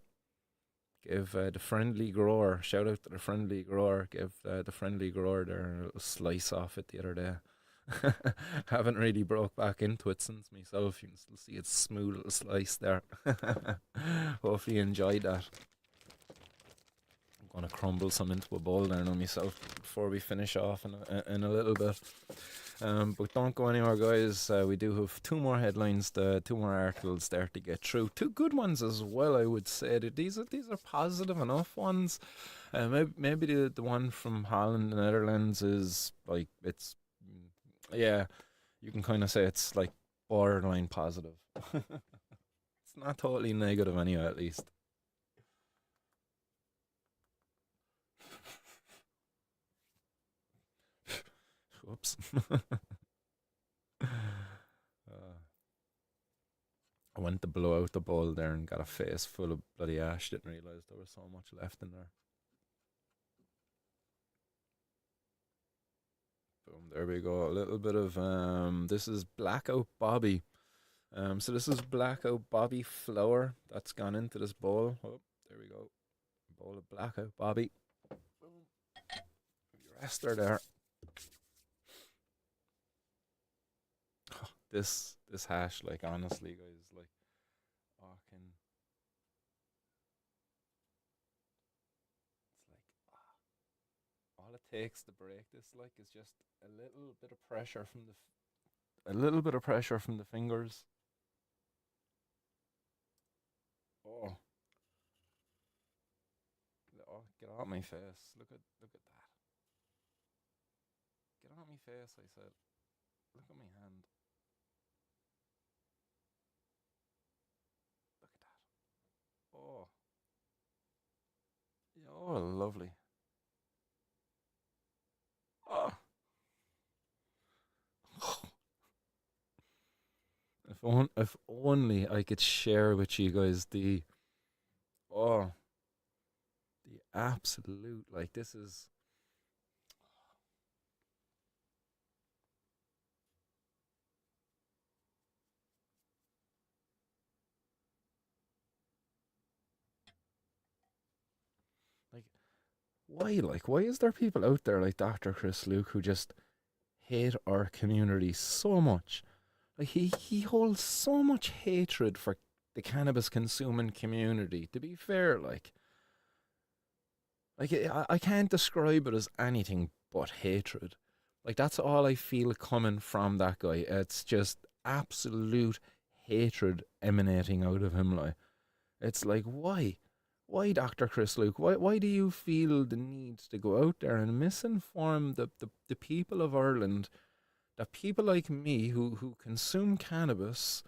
Give the friendly grower shout out to the friendly grower. Give the friendly grower their little slice off it the other day. Haven't really broke back into it since myself. You can still see its smooth little slice there. Hopefully you enjoyed that. I'm gonna crumble some into a bowl there now myself before we finish off in a little bit. But don't go anywhere, guys. We do have two more headlines, two more articles there to get through. Two good ones as well, I would say. That these are positive enough ones. Maybe the one from Holland, the Netherlands, is like it's yeah. You can kind of say it's like borderline positive. It's not totally negative anyway, at least. Whoops. I went to blow out the bowl there and got a face full of bloody ash. Didn't realise there was so much left in there. Boom, there we go. A little bit of this is Blackout Bobby. So this is Blackout Bobby flour that's gone into this bowl. Oh, there we go. Bowl of Blackout Bobby. Boom. Your ester there. This hash, like honestly, guys, like fucking, it's like all it takes to break this, like, is just a little bit of pressure from a little bit of pressure from the fingers. Oh, oh, get out my face! Look at that! Get out my face! I said, look at my hand. Look at that! Oh, yeah, oh, lovely. Oh, if only I could share with you guys oh the absolute, like, this is like, why is there people out there like Dr. Chris Luke who just hate our community so much? Like, he holds so much hatred for the cannabis consuming community. To be fair, like I can't describe it as anything but hatred. Like, that's all I feel coming from that guy. It's just absolute hatred emanating out of him. Like, it's like, why, Dr. Chris Luke? Why do you feel the need to go out there and misinform the people of Ireland, that people like me who consume cannabis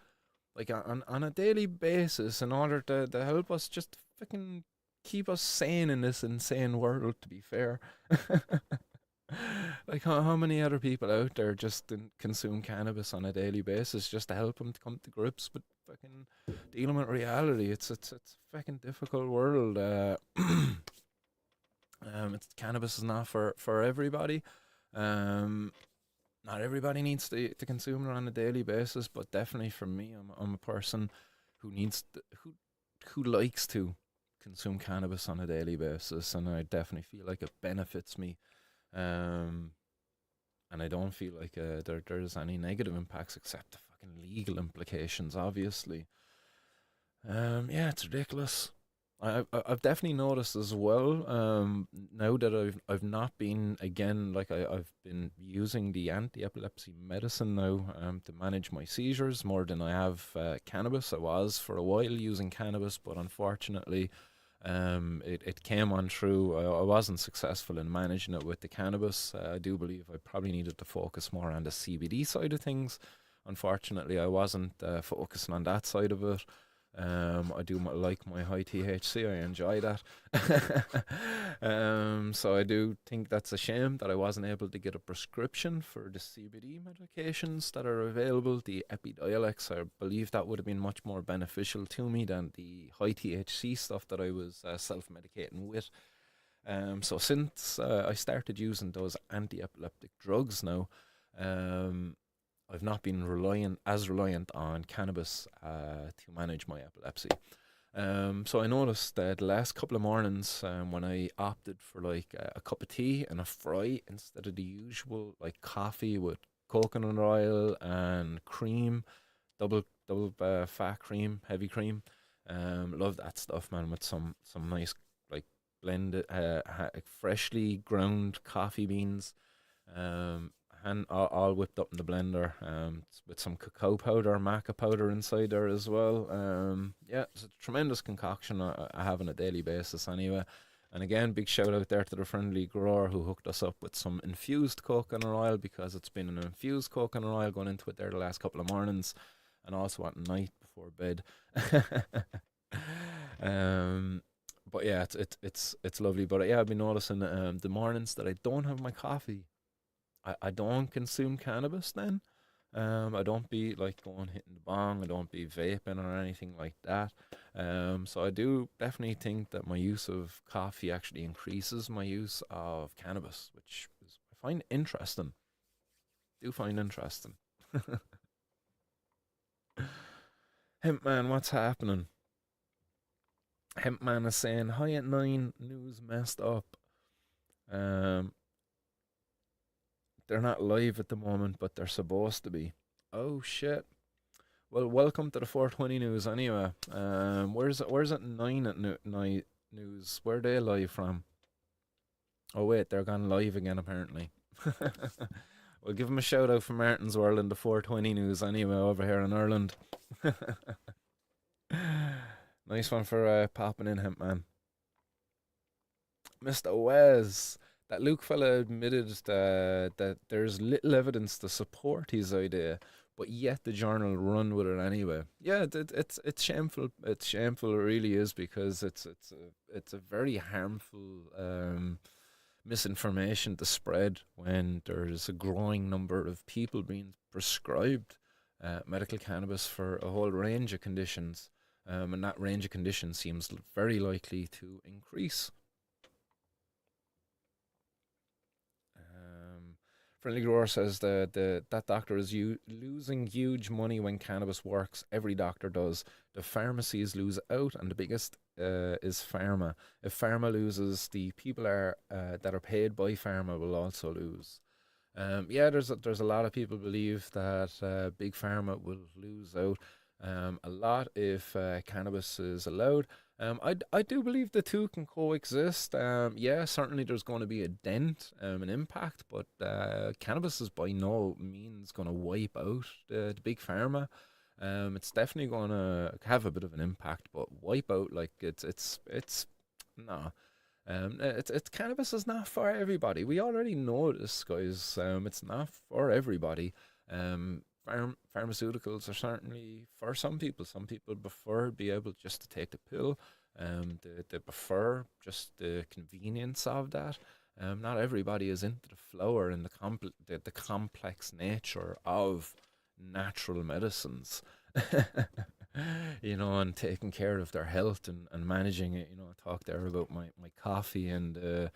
like on a daily basis in order to help us just fucking keep us sane in this insane world, to be fair. Like, how many other people out there just consume cannabis on a daily basis just to help them to come to grips with fucking dealing with reality? It's a fucking difficult world. It's cannabis is not for everybody. Um, Not everybody needs to consume it on a daily basis, but definitely for me, I'm a person who needs who likes to consume cannabis on a daily basis, and I definitely feel like it benefits me. Um, and I don't feel like there's any negative impacts except the fucking legal implications, obviously. Yeah, it's ridiculous. I've definitely noticed as well. Now that I've not been again, like I've been using the anti-epilepsy medicine now to manage my seizures more than I have cannabis. I was for a while using cannabis, but unfortunately, It came on through. I wasn't successful in managing it with the cannabis. I do believe I probably needed to focus more on the CBD side of things. Unfortunately, I wasn't focusing on that side of it. I do like my high THC. I enjoy that. So I do think that's a shame that I wasn't able to get a prescription for the CBD medications that are available. The Epidiolex, I believe that would have been much more beneficial to me than the high THC stuff that I was self-medicating with. So since I started using those anti-epileptic drugs now, um, I've not been reliant on cannabis to manage my epilepsy. So I noticed that the last couple of mornings, when I opted for like a cup of tea and a fry instead of the usual like coffee with coconut oil and cream, double fat cream, heavy cream. Love that stuff, man. With some nice like blended, freshly ground coffee beans. Um, and all whipped up in the blender, with some cacao powder, maca powder inside there as well. Yeah, it's a tremendous concoction I have on a daily basis anyway. And again, big shout out there to the friendly grower who hooked us up with some infused coconut oil, because it's been an infused coconut oil going into it there the last couple of mornings, and also at night before bed. um, but yeah, it's lovely. But yeah, I've been noticing the mornings that I don't have my coffee, I don't consume cannabis then. I don't be like going hitting the bong. I don't be vaping or anything like that. So I do definitely think that my use of coffee actually increases my use of cannabis, which is, I find interesting. Do find interesting. Hemp man, what's happening? Hemp man is saying hi at nine. News messed up. Um, they're not live at the moment, but they're supposed to be. Oh shit. Well, welcome to the 420 news anyway. Where's it 9 at night news? Where are they live from? Oh wait, they're gone live again apparently. We'll give them a shout out from Martin's World in the 420 news anyway over here in Ireland. Nice one for popping in, hemp man. Mr. Wes, that Luke fella admitted that there's little evidence to support his idea, but yet the journal run with it anyway. Yeah, it's shameful. It's shameful. It really is, because it's a very harmful misinformation to spread when there's a growing number of people being prescribed medical cannabis for a whole range of conditions. And that range of conditions seems very likely to increase. Friendly Grower says that doctor is losing huge money when cannabis works. Every doctor does. The pharmacies lose out, and the biggest is pharma. If pharma loses, the people that are paid by pharma will also lose. Yeah, there's a lot of people believe that big pharma will lose out a lot if cannabis is allowed. I do believe the two can coexist. Yeah, certainly there's going to be a dent, an impact, but cannabis is by no means going to wipe out the big pharma. It's definitely going to have a bit of an impact, but wipe out like it's no. It's cannabis is not for everybody. We already know this, guys. It's not for everybody. Pharmaceuticals are certainly for some people. Some people prefer to be able just to take the pill. They prefer just the convenience of that. Not everybody is into the flower and the complex nature of natural medicines. And taking care of their health and managing it. I talked there about my coffee and the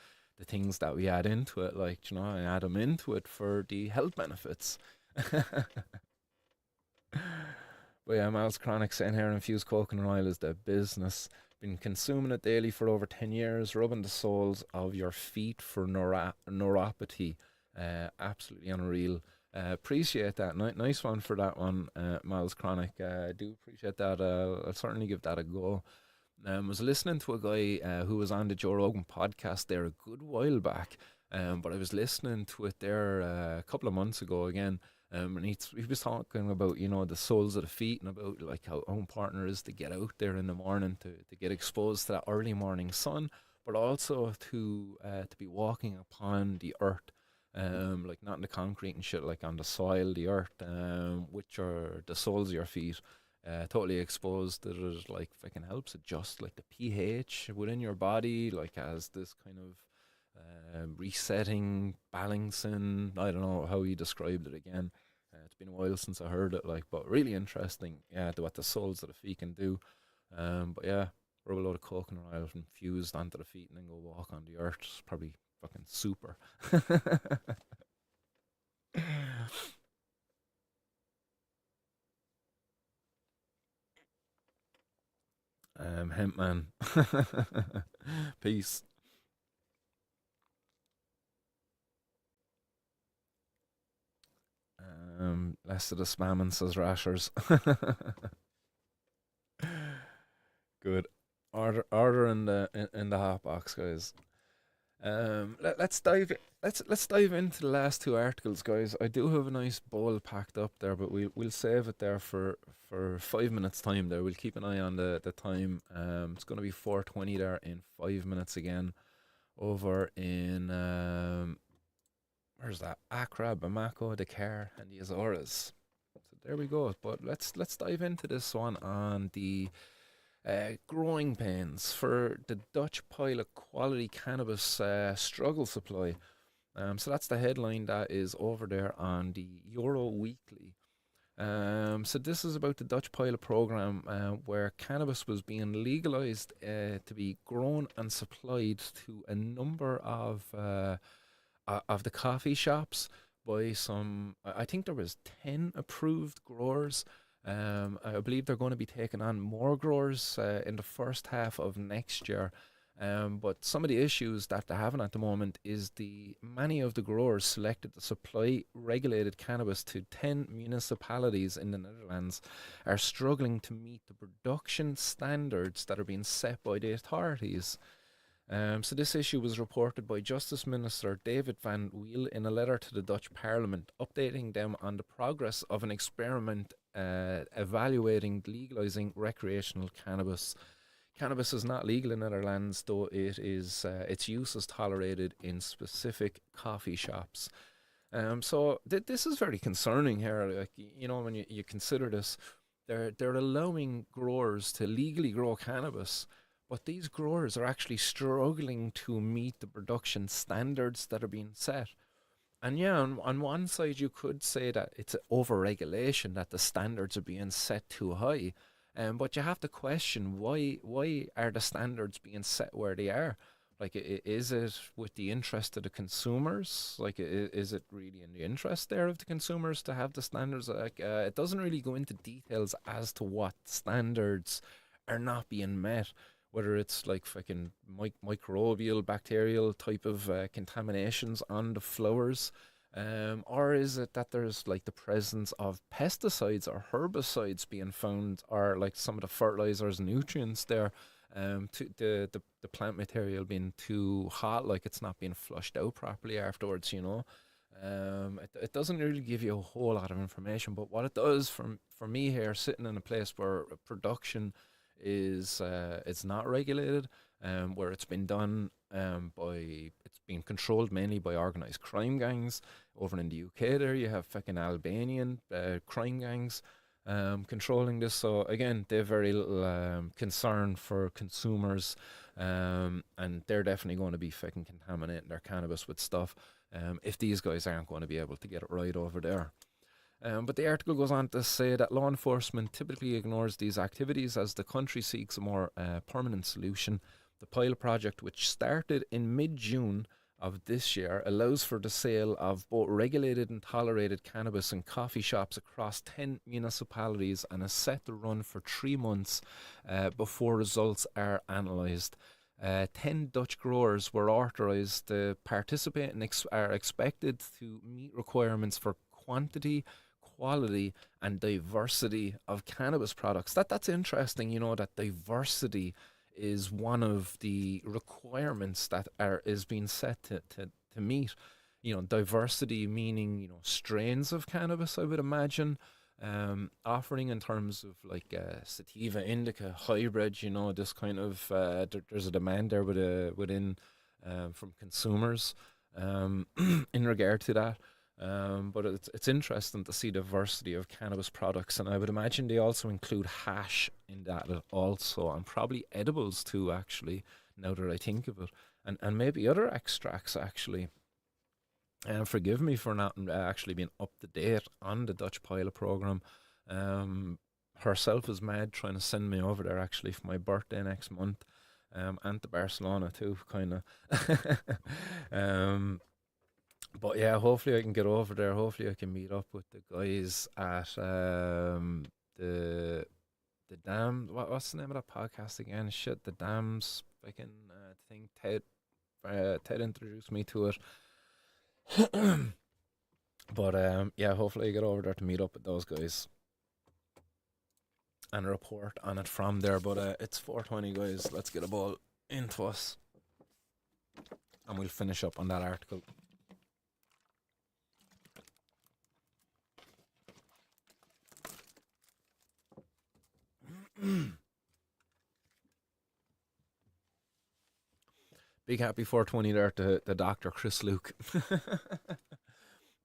things that we add into it. Like, I add them into it for the health benefits. But yeah, Miles Chronic saying here infused coconut oil is the business. Been consuming it daily for over 10 years, rubbing the soles of your feet for neuropathy. Absolutely unreal. Appreciate that. Nice one for that one, Miles Chronic. Do appreciate that. I'll certainly give that a go. Was listening to a guy who was on the Joe Rogan podcast there a good while back, but I was listening to it there a couple of months ago again, And he was talking about, you know, the soles of the feet and about like how important it is to get out there in the morning to get exposed to that early morning sun, but also to be walking upon the earth, like not in the concrete and shit, like on the soil, the earth, which are the soles of your feet, totally exposed. That it like fucking helps adjust like the pH within your body, like as this kind of resetting, balancing. I don't know how you described it again. It's been a while since I heard it, like, but really interesting. Yeah, what the soles of the feet can do. But yeah, rub a load of coconut oil infused onto the feet and then go walk on the earth. It's probably fucking super. Hemp man. Peace. Less of the spamming, says Rashers. Good. Order in the hot box, guys. Let's dive let's dive into the last two articles, guys. I do have a nice bowl packed up there, but we'll save it there for 5 minutes time. There, we'll keep an eye on the time. It's gonna be 4:20 there in 5 minutes again. Over in where's that? Accra, Bamako, Dakar, and the Azores. So there we go. But let's dive into this one on the growing pains for the Dutch pilot quality cannabis struggle supply. So that's the headline that is over there on the Euro Weekly. So this is about the Dutch pilot program where cannabis was being legalized to be grown and supplied to a number of the coffee shops by some. I think there was 10 approved growers. I believe they're going to be taking on more growers in the first half of next year. But some of the issues that they're having at the moment is the many of the growers selected to supply regulated cannabis to 10 municipalities in the Netherlands are struggling to meet the production standards that are being set by the authorities. So this issue was reported by Justice Minister David Van Wiel in a letter to the Dutch Parliament, updating them on the progress of an experiment evaluating legalizing recreational cannabis. Cannabis is not legal in Netherlands, though its use is tolerated in specific coffee shops. So this is very concerning here. Like, you know, when you consider this, they're allowing growers to legally grow cannabis, but these growers are actually struggling to meet the production standards that are being set. And yeah, on one side, you could say that it's over regulation, that the standards are being set too high. But you have to question why are the standards being set where they are? Like, is it with the interest of the consumers? Like, is it really in the interest there of the consumers to have the standards? Like, it doesn't really go into details as to what standards are not being met, whether it's like fucking microbial, bacterial type of contaminations on the flowers, or is it that there's like the presence of pesticides or herbicides being found, or like some of the fertilizers and nutrients there, to the plant material being too hot, like it's not being flushed out properly afterwards, you know. It doesn't really give you a whole lot of information, but what it does for me here, sitting in a place where production is it's not regulated, where it's been done by it's been controlled mainly by organized crime gangs. Over in the UK, there you have fucking Albanian crime gangs controlling this. So again, they have very little concern for consumers, and they're definitely going to be fucking contaminating their cannabis with stuff. If these guys aren't going to be able to get it right over there. But the article goes on to say that law enforcement typically ignores these activities as the country seeks a more permanent solution. The pilot project, which started in mid June of this year, allows for the sale of both regulated and tolerated cannabis in coffee shops across 10 municipalities and is set to run for 3 months before results are analysed. 10 Dutch growers were authorised to participate and are expected to meet requirements for quantity, quality, and diversity of cannabis products. That's interesting. You know that diversity is one of the requirements that are is being set to meet. diversity meaning strains of cannabis. I would imagine offering in terms of like sativa, indica, hybrid. This kind of there's a demand there within from consumers in regard to that. But it's interesting to see diversity of cannabis products, and I would imagine they also include hash in that also, and probably edibles too. Actually, now that I think of it, and maybe other extracts actually. And forgive me for not actually being up to date on the Dutch pilot program. Herself is mad trying to send me over there actually for my birthday next month, and to Barcelona too, kind of. um, but yeah, hopefully I can get over there. Hopefully I can meet up with the guys at the Dam. What's the name of that podcast again? Shit, the Dams fucking thing. Ted introduced me to it. But yeah, hopefully I get over there to meet up with those guys and report on it from there. But it's 4:20, guys. Let's get a ball into us, and we'll finish up on that article. Big happy 420 there to the Dr. Chris Luke.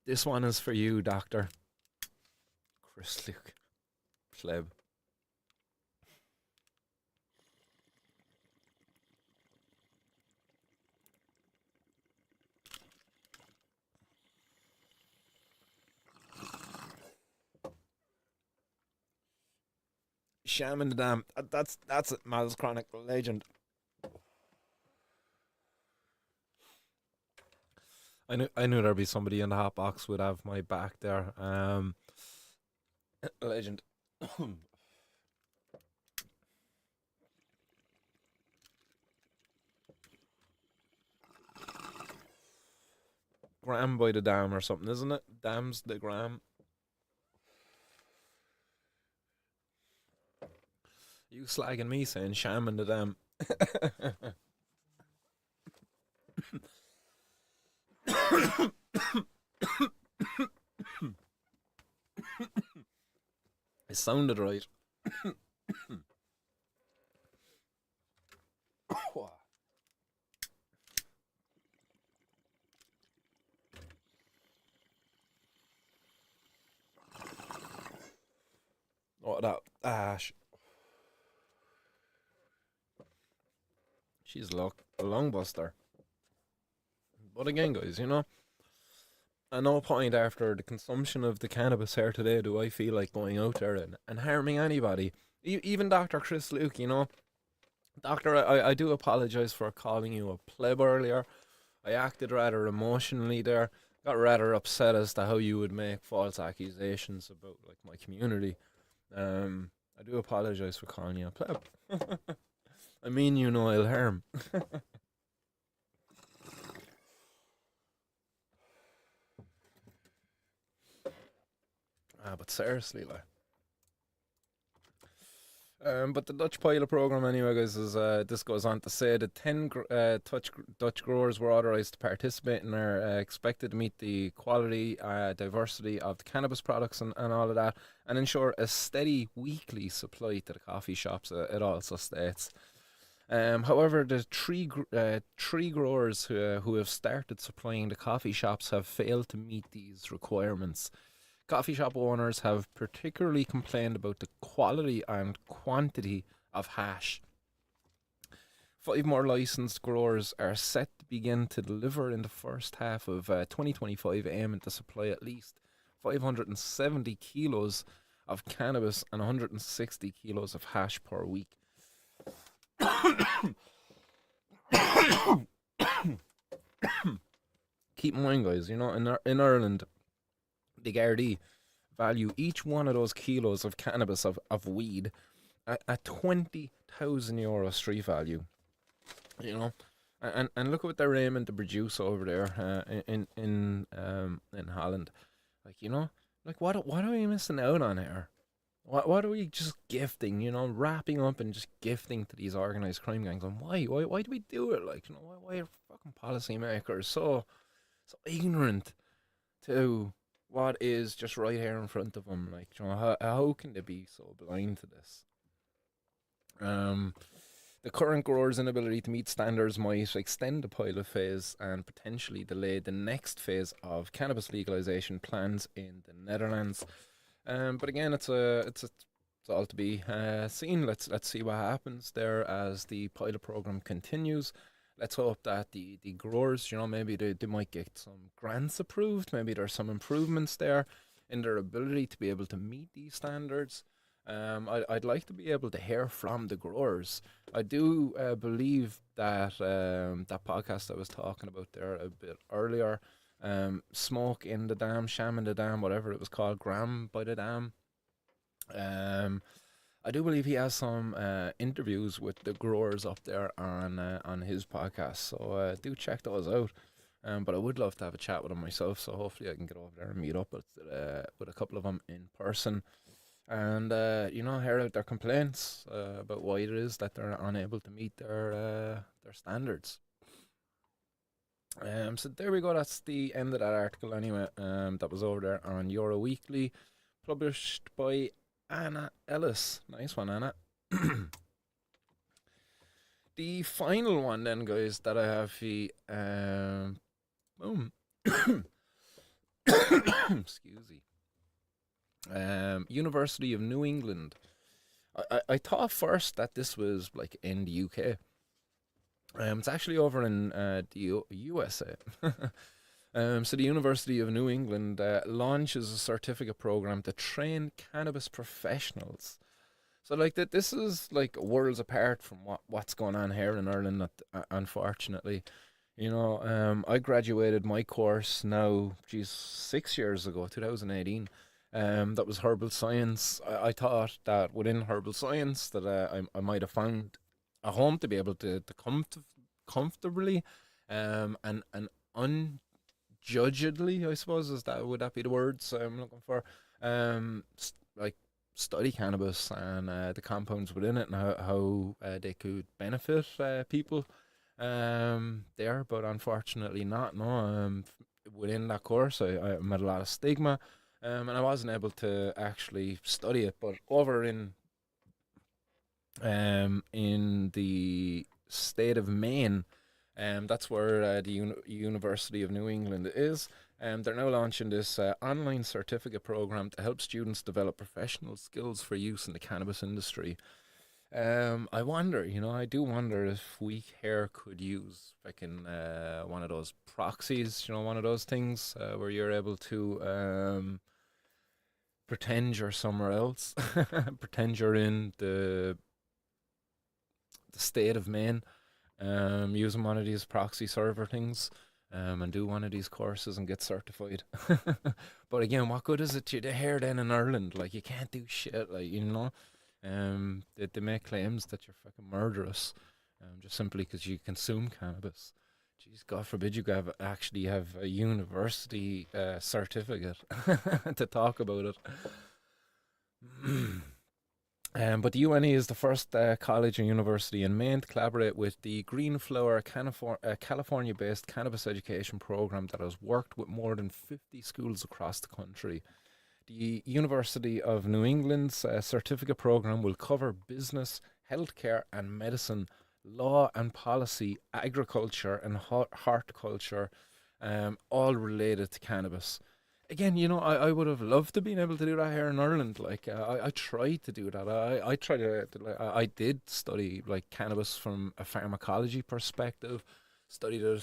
This one is for you, Doctor Chris Luke. Pleb. Shaman the Dam. That's it, Miles Chronic legend. I knew there'd be somebody in the hot box would have my back there. Legend. Gram by the Dam or something, isn't it? Dam's the Gram. You slagging me saying Shaman the Dam. It sounded right. Oh, that Ash. She's a long buster. But again, guys, at no point after the consumption of the cannabis here today do I feel like going out there and harming anybody. Even Dr. Chris Luke, Doctor, I do apologise for calling you a pleb earlier. I acted rather emotionally there. Got rather upset as to how you would make false accusations about like my community. I do apologise for calling you a pleb. I mean you no ill harm. But seriously, like. But the Dutch pilot program, anyway, guys, is this goes on to say that 10 Dutch growers were authorized to participate and are expected to meet the quality, diversity of the cannabis products and all of that, and ensure a steady weekly supply to the coffee shops. It also states. However, the tree growers who have started supplying the coffee shops have failed to meet these requirements. Coffee shop owners have particularly complained about the quality and quantity of hash. 5 more licensed growers are set to begin to deliver in the first half of 2025, aiming to supply at least 570 kilos of cannabis and 160 kilos of hash per week. Keep in mind, guys, in Ireland, the Gardaí value each one of those kilos of cannabis of weed at 20,000 euro street value. And look at what they're aiming to produce over there in Holland. Like what are we missing out on here? What are we just gifting? Wrapping up and just gifting to these organized crime gangs. And why do we do it? Like, why are fucking policymakers so so ignorant to what is just right here in front of them. Like, you know, how can they be so blind to this? Um, the current growers' inability to meet standards might extend the pilot phase and potentially delay the next phase of cannabis legalization plans in the Netherlands. But again, it's all to be seen. Let's see what happens there as the pilot program continues. Let's hope that the growers, you know, maybe they might get some grants approved. Maybe there's some improvements there in their ability to be able to meet these standards. I'd like to be able to hear from the growers. I do believe that that podcast I was talking about there a bit earlier, Smoke in the Dam, Sham in the Dam, whatever it was called, Gram by the Dam. I do believe he has some interviews with the growers up there on his podcast, so do check those out. But I would love to have a chat with them myself, so hopefully I can get over there and meet up with a couple of them in person, and you know, hear out their complaints about why it is that they're unable to meet their standards. So there we go. That's the end of that article. Anyway, that was over there on Euro Weekly, published by Anna Ellis. Nice one, Anna. The final one, then, guys, that I have the boom. Excuse me. University of New England. I thought first that this was like in the UK. It's actually over in the USA. So the University of New England launches a certificate program to train cannabis professionals. So like that, this is like worlds apart from what's going on here in Ireland. Unfortunately, you know, I graduated my course now, geez, 6 years ago, 2018. That was herbal science. I thought that within herbal science that I might have found a home to be able to come to comfortably, and unjudgedly, I suppose, would that be the words I'm looking for? Like study cannabis and the compounds within it and how they could benefit people there, but unfortunately not. No, within that course, I met a lot of stigma, and I wasn't able to actually study it. But over in the state of Maine, that's where the University of New England is. They're now launching this online certificate program to help students develop professional skills for use in the cannabis industry. I wonder, you know, I do wonder if we here could use fucking one of those proxies, you know, one of those things where you're able to pretend you're somewhere else, pretend you're in the state of Maine, using one of these proxy server things, and do one of these courses and get certified. But again, what good is it to you to hear then in Ireland? Like, you can't do shit, like, you know. They make claims that you're fucking murderous, just simply because you consume cannabis. Jeez, God forbid you actually have a university certificate to talk about it. But the UNE is the first college and university in Maine to collaborate with the Green Flower California-based cannabis education program that has worked with more than 50 schools across the country. The University of New England's certificate program will cover business, healthcare and medicine, law and policy, agriculture and horticulture, all related to cannabis. Again, you know, I would have loved to been able to do that here in Ireland. Like, I tried to do that. I tried like, I did study like cannabis from a pharmacology perspective, studied it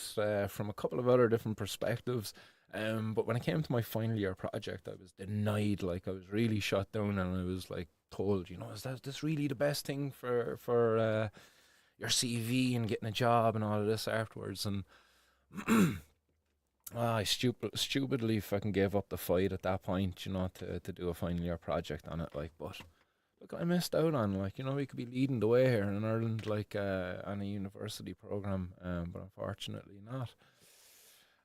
from a couple of other different perspectives. But when it came to my final year project, I was denied. Like, I was really shut down, and I was like told, you know, is this really the best thing for your CV and getting a job and all of this afterwards? And I stupidly fucking gave up the fight at that point, you know, to do a final year project on it. Like, but look, I missed out on, like, you know, we could be leading the way here in Ireland, like on a university program, but unfortunately not.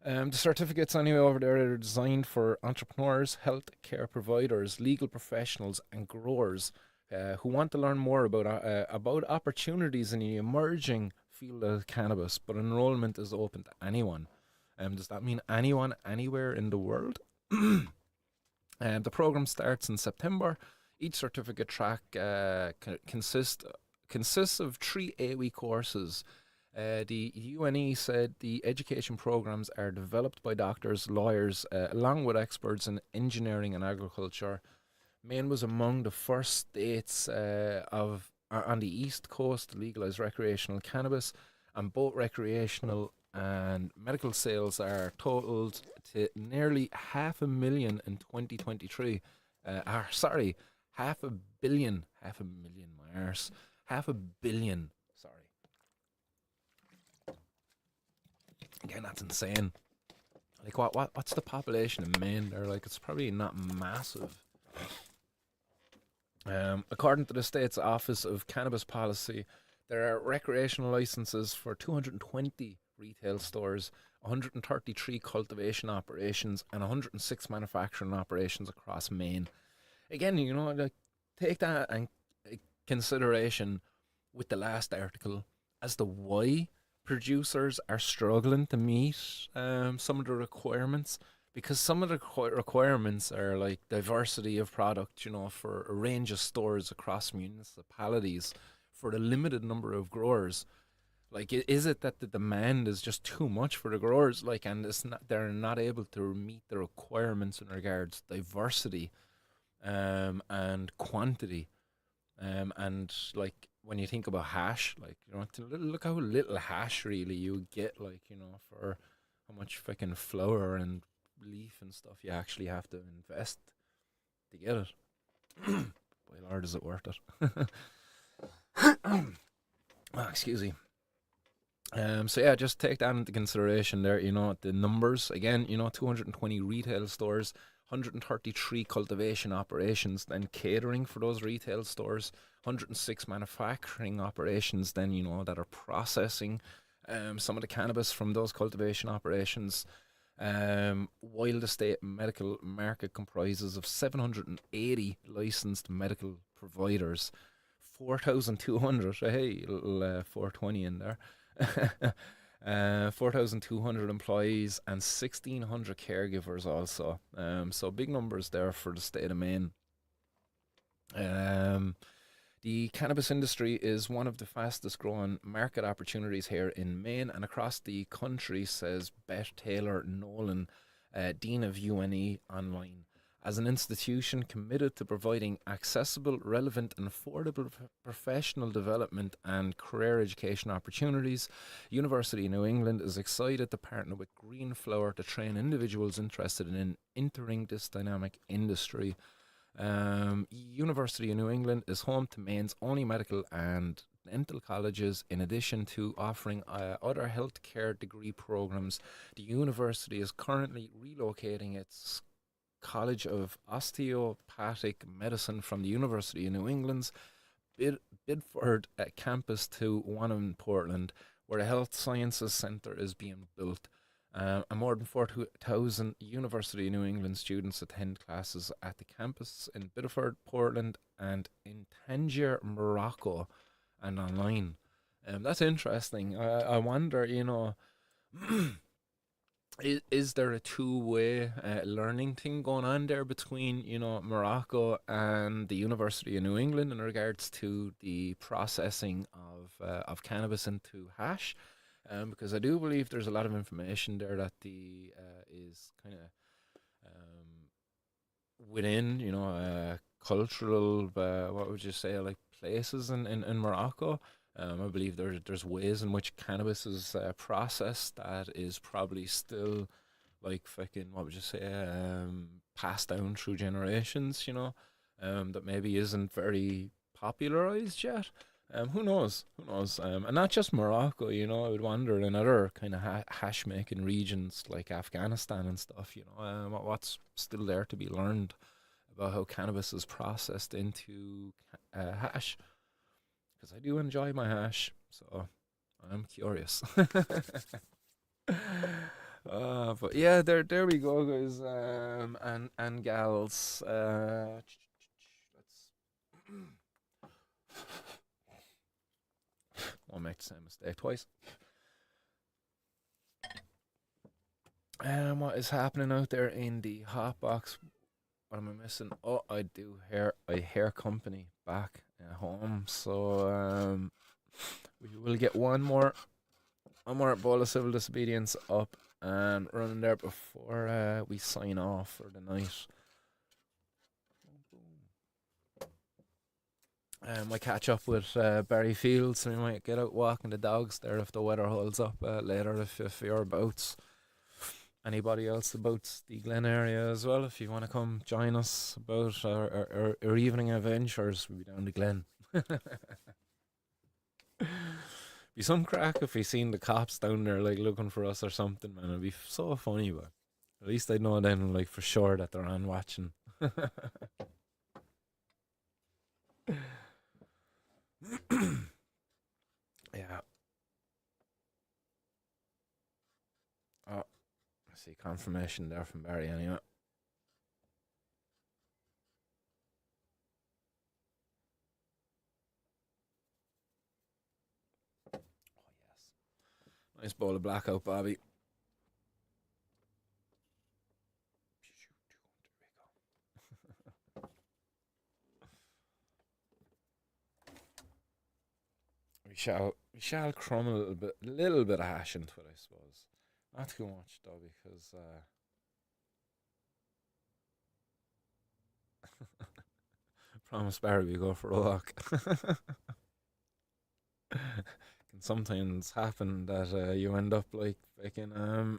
The certificates, anyway, over there are designed for entrepreneurs, health care providers, legal professionals, and growers who want to learn more about opportunities in the emerging field of cannabis. But enrollment is open to anyone. Does that mean anyone, anywhere in the world? The program starts in September. Each certificate track consists of 3 8-week courses. The UNE said the education programs are developed by doctors, lawyers, along with experts in engineering and agriculture. Maine was among the first states on the East Coast to legalize recreational cannabis, and both recreational and medical sales are totaled to nearly 500,000 in 2023. Sorry, half a million, my arse, 500,000,000. Sorry, again, that's insane. Like, what's the population in Maine? They're like, it's probably not massive. According to the state's Office of Cannabis Policy, there are recreational licenses for 220 retail stores, 133 cultivation operations, and 106 manufacturing operations across Maine. Again, like, take that in consideration with the last article as to why producers are struggling to meet some of the requirements, because some of the requirements are like diversity of product, for a range of stores across municipalities for the limited number of growers. Like, is it that the demand is just too much for the growers, like, and they're not able to meet the requirements in regards to diversity, and quantity, and like when you think about hash, like, look how little hash really you get, like, for how much fucking flour and leaf and stuff you actually have to invest to get it. Boy, Lord, is it worth it? Oh, excuse me. So yeah, just take that into consideration there. The numbers again. 220 retail stores, 133 cultivation operations, then catering for those retail stores, 106 manufacturing operations, then that are processing some of the cannabis from those cultivation operations. While the state medical market comprises of 780 licensed medical providers, 4,200. Hey, little 420 in there. 4,200 employees and 1,600 caregivers also. So big numbers there for the state of Maine. The cannabis industry is one of the fastest growing market opportunities here in Maine and across the country, says Beth Taylor Nolan, Dean of UNE Online. As an institution committed to providing accessible, relevant, and affordable professional development and career education opportunities, University of New England is excited to partner with Greenflower to train individuals interested in entering this dynamic industry. University of New England is home to Maine's only medical and dental colleges. In addition to offering other healthcare degree programs, the university is currently relocating its College of Osteopathic Medicine from the University of New England's Bidford campus to one in Portland, where the Health Sciences Centre is being built. And more than 4,000 University of New England students attend classes at the campus in Biddeford, Portland, and in Tangier, Morocco, and online. That's interesting. I wonder, is there a two-way learning thing going on there between Morocco and the University of New England in regards to the processing of cannabis into hash? Because I do believe there's a lot of information there that the is kind of within cultural, what would you say, like places in Morocco. I believe there's ways in which cannabis is processed that is probably still like fucking, what would you say, passed down through generations, that maybe isn't very popularized yet. Who knows? Who knows? And not just Morocco, I would wonder in other kind of hash making regions like Afghanistan and stuff, what's still there to be learned about how cannabis is processed into hash. Because I do enjoy my hash, so I'm curious. But yeah, there we go, guys, and gals. Let's won't make the same mistake twice. What is happening out there in the hot box? What am I missing? Oh, I do hear I hear company back at home. So we will get one more ball of civil disobedience up and running there before we sign off for the night. Might catch up with Barry Fields, and we might get out walking the dogs there if the weather holds up later. If you're about, anybody else about the Glen area as well, if you want to come join us about our evening adventures, we'll be down the Glen. Be some crack if we seen the cops down there like looking for us or something, man. It'd be so funny, but at least I'd know then like for sure that they're on watching. Yeah. Oh, I see confirmation there from Barry anyway. Oh yes. Nice bowl of blackout, Bobby. We shall crumb a little bit of hash into it, I suppose. Not too much though, because promise Barry we go for a walk. Can sometimes happen that you end up like fucking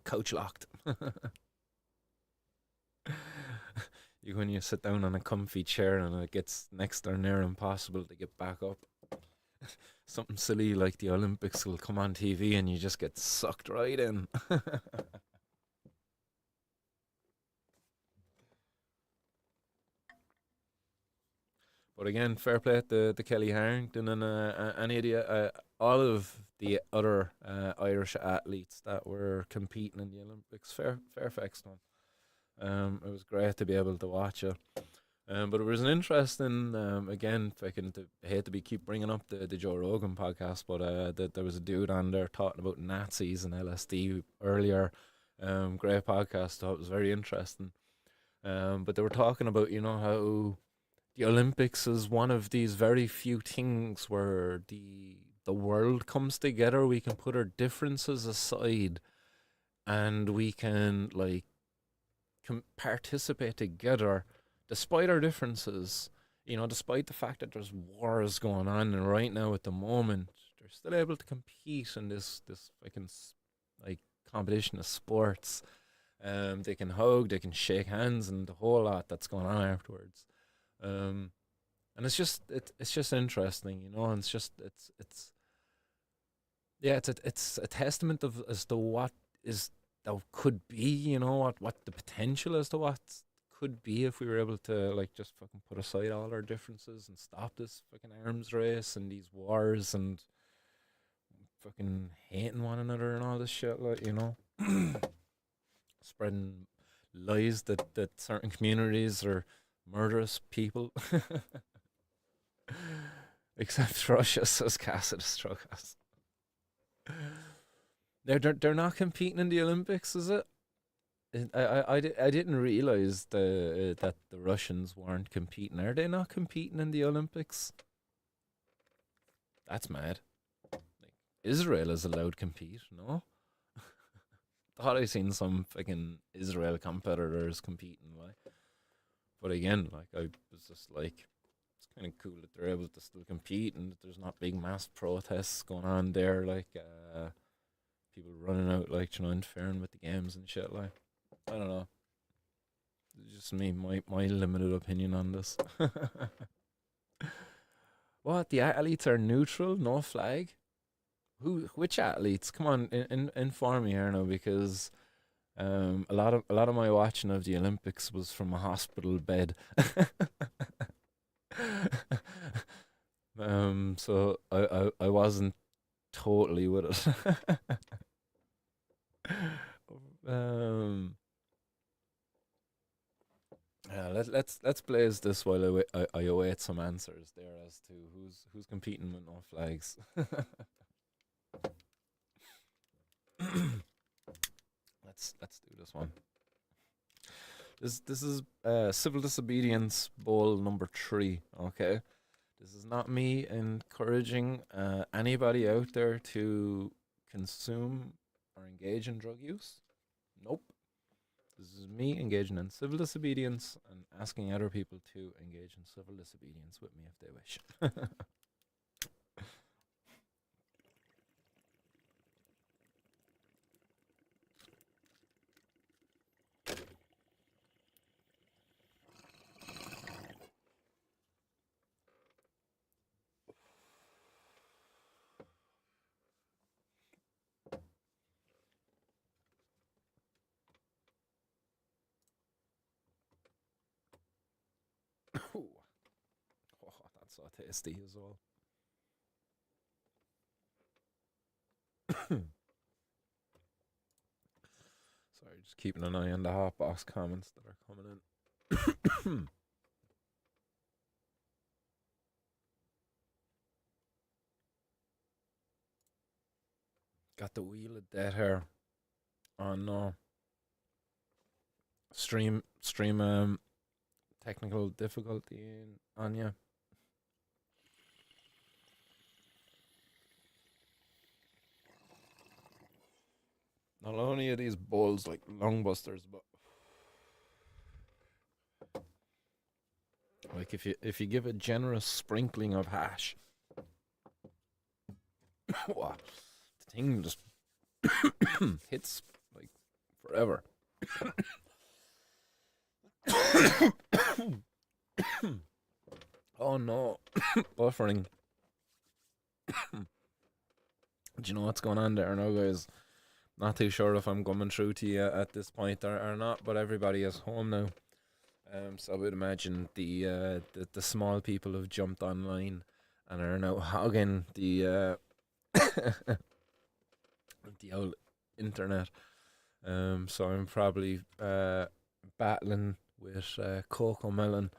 couch locked. When you sit down on a comfy chair and it gets next or near impossible to get back up. Something silly like the Olympics will come on TV and you just get sucked right in. But again, fair play to Kelly Harrington and any of the all of the other Irish athletes that were competing in the Olympics. Fair facts to 'em. It was great to be able to watch it. But it was an interesting, again, fucking, I hate to be keep bringing up the Joe Rogan podcast, but there was a dude on there talking about Nazis and LSD earlier. Great podcast, thought it was very interesting. But they were talking about, how the Olympics is one of these very few things where the world comes together. We can put our differences aside and we can, like, participate together despite our differences. Despite the fact that there's wars going on, and right now at the moment they're still able to compete in this fucking like competition of sports. They can hug, they can shake hands, and the whole lot that's going on afterwards. Um, and it's just interesting, and it's yeah, it's a testament of as to what is that could be, what the potential as to what could be if we were able to like just fucking put aside all our differences and stop this fucking arms race and these wars and fucking hating one another and all this shit, like, spreading lies that certain communities are murderous people. Except Russia, says Cassidy Struggles. They're not competing in the Olympics, is it? I didn't realize that the Russians weren't competing. Are they not competing in the Olympics? That's mad. Like, Israel is allowed to compete, no? Thought I seen some fucking Israel competitors competing, like. But again, like I was just like, it's kind of cool that they're able to still compete and that there's not big mass protests going on there, like people running out, like, interfering with the games and shit. Like, I don't know. It's just me, my limited opinion on this. What, the athletes are neutral, no flag? Which athletes? Come on, inform me here now, because a lot of my watching of the Olympics was from a hospital bed. So I wasn't totally with it. um, yeah, let's blaze this while I await some answers there as to who's competing with no flags. let's do this one. This is civil disobedience bowl number 3. Okay, this is not me encouraging anybody out there to consume or engage in drug use. Nope. This is me engaging in civil disobedience and asking other people to engage in civil disobedience with me if they wish. Ooh. Oh, that's so tasty as well. Sorry, just keeping an eye on the hot box comments that are coming in. Got the wheel of death here. Oh no. Stream technical difficulty in Anya. Not only are these bowls like longbusters, but like if you give a generous sprinkling of hash, wow, the thing just hits like forever. Oh no, buffering. Do you know what's going on there now, guys? Not too sure if I'm coming through to you at this point or not, but everybody is home now. So I would imagine the small people have jumped online and are now hogging the the old internet. So I'm probably battling with Coco Melon.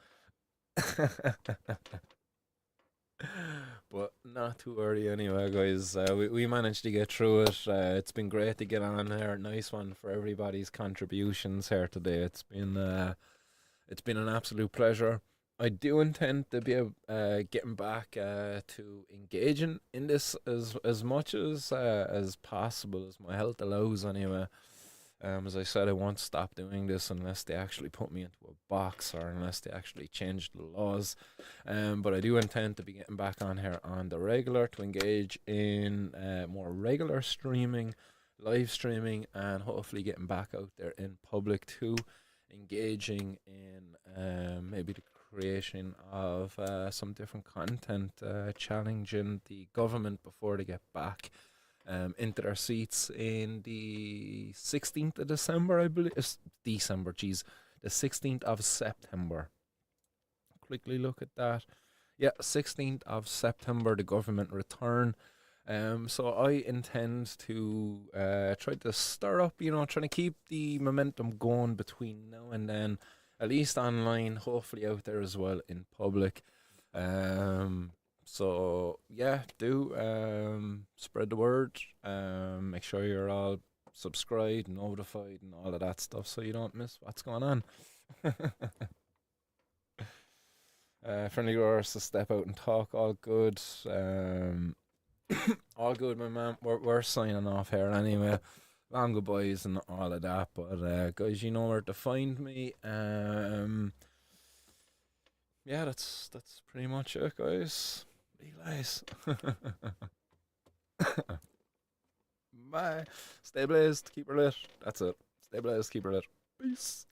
But not too early anyway, guys. We managed to get through it. It's been great to get on here. Nice one for everybody's contributions here today. It's been an absolute pleasure. I do intend to be getting back to engaging in this as much as possible as my health allows. Anyway, as I said, I won't stop doing this unless they actually put me into a box or unless they actually change the laws. But I do intend to be getting back on here on the regular to engage in more regular streaming, live streaming, and hopefully getting back out there in public too, engaging in maybe the creation of some different content, challenging the government before they get back into their seats in the 16th of December, I believe. It's December, geez. The 16th of September. Quickly look at that. Yeah, 16th of September, the government return. So I intend to try to stir up, trying to keep the momentum going between now and then, at least online, hopefully out there as well in public. So yeah, do spread the word. Make sure you're all subscribed, notified, and all of that stuff, so you don't miss what's going on. Friendly growers to step out and talk. All good. All good, my man. We're signing off here anyway. Long goodbyes and all of that. But guys, you know where to find me. Yeah, that's pretty much it, guys. Legalize. Bye. Stay blessed. Keep her lit. That's it. Stay blessed. Keep her lit. Peace.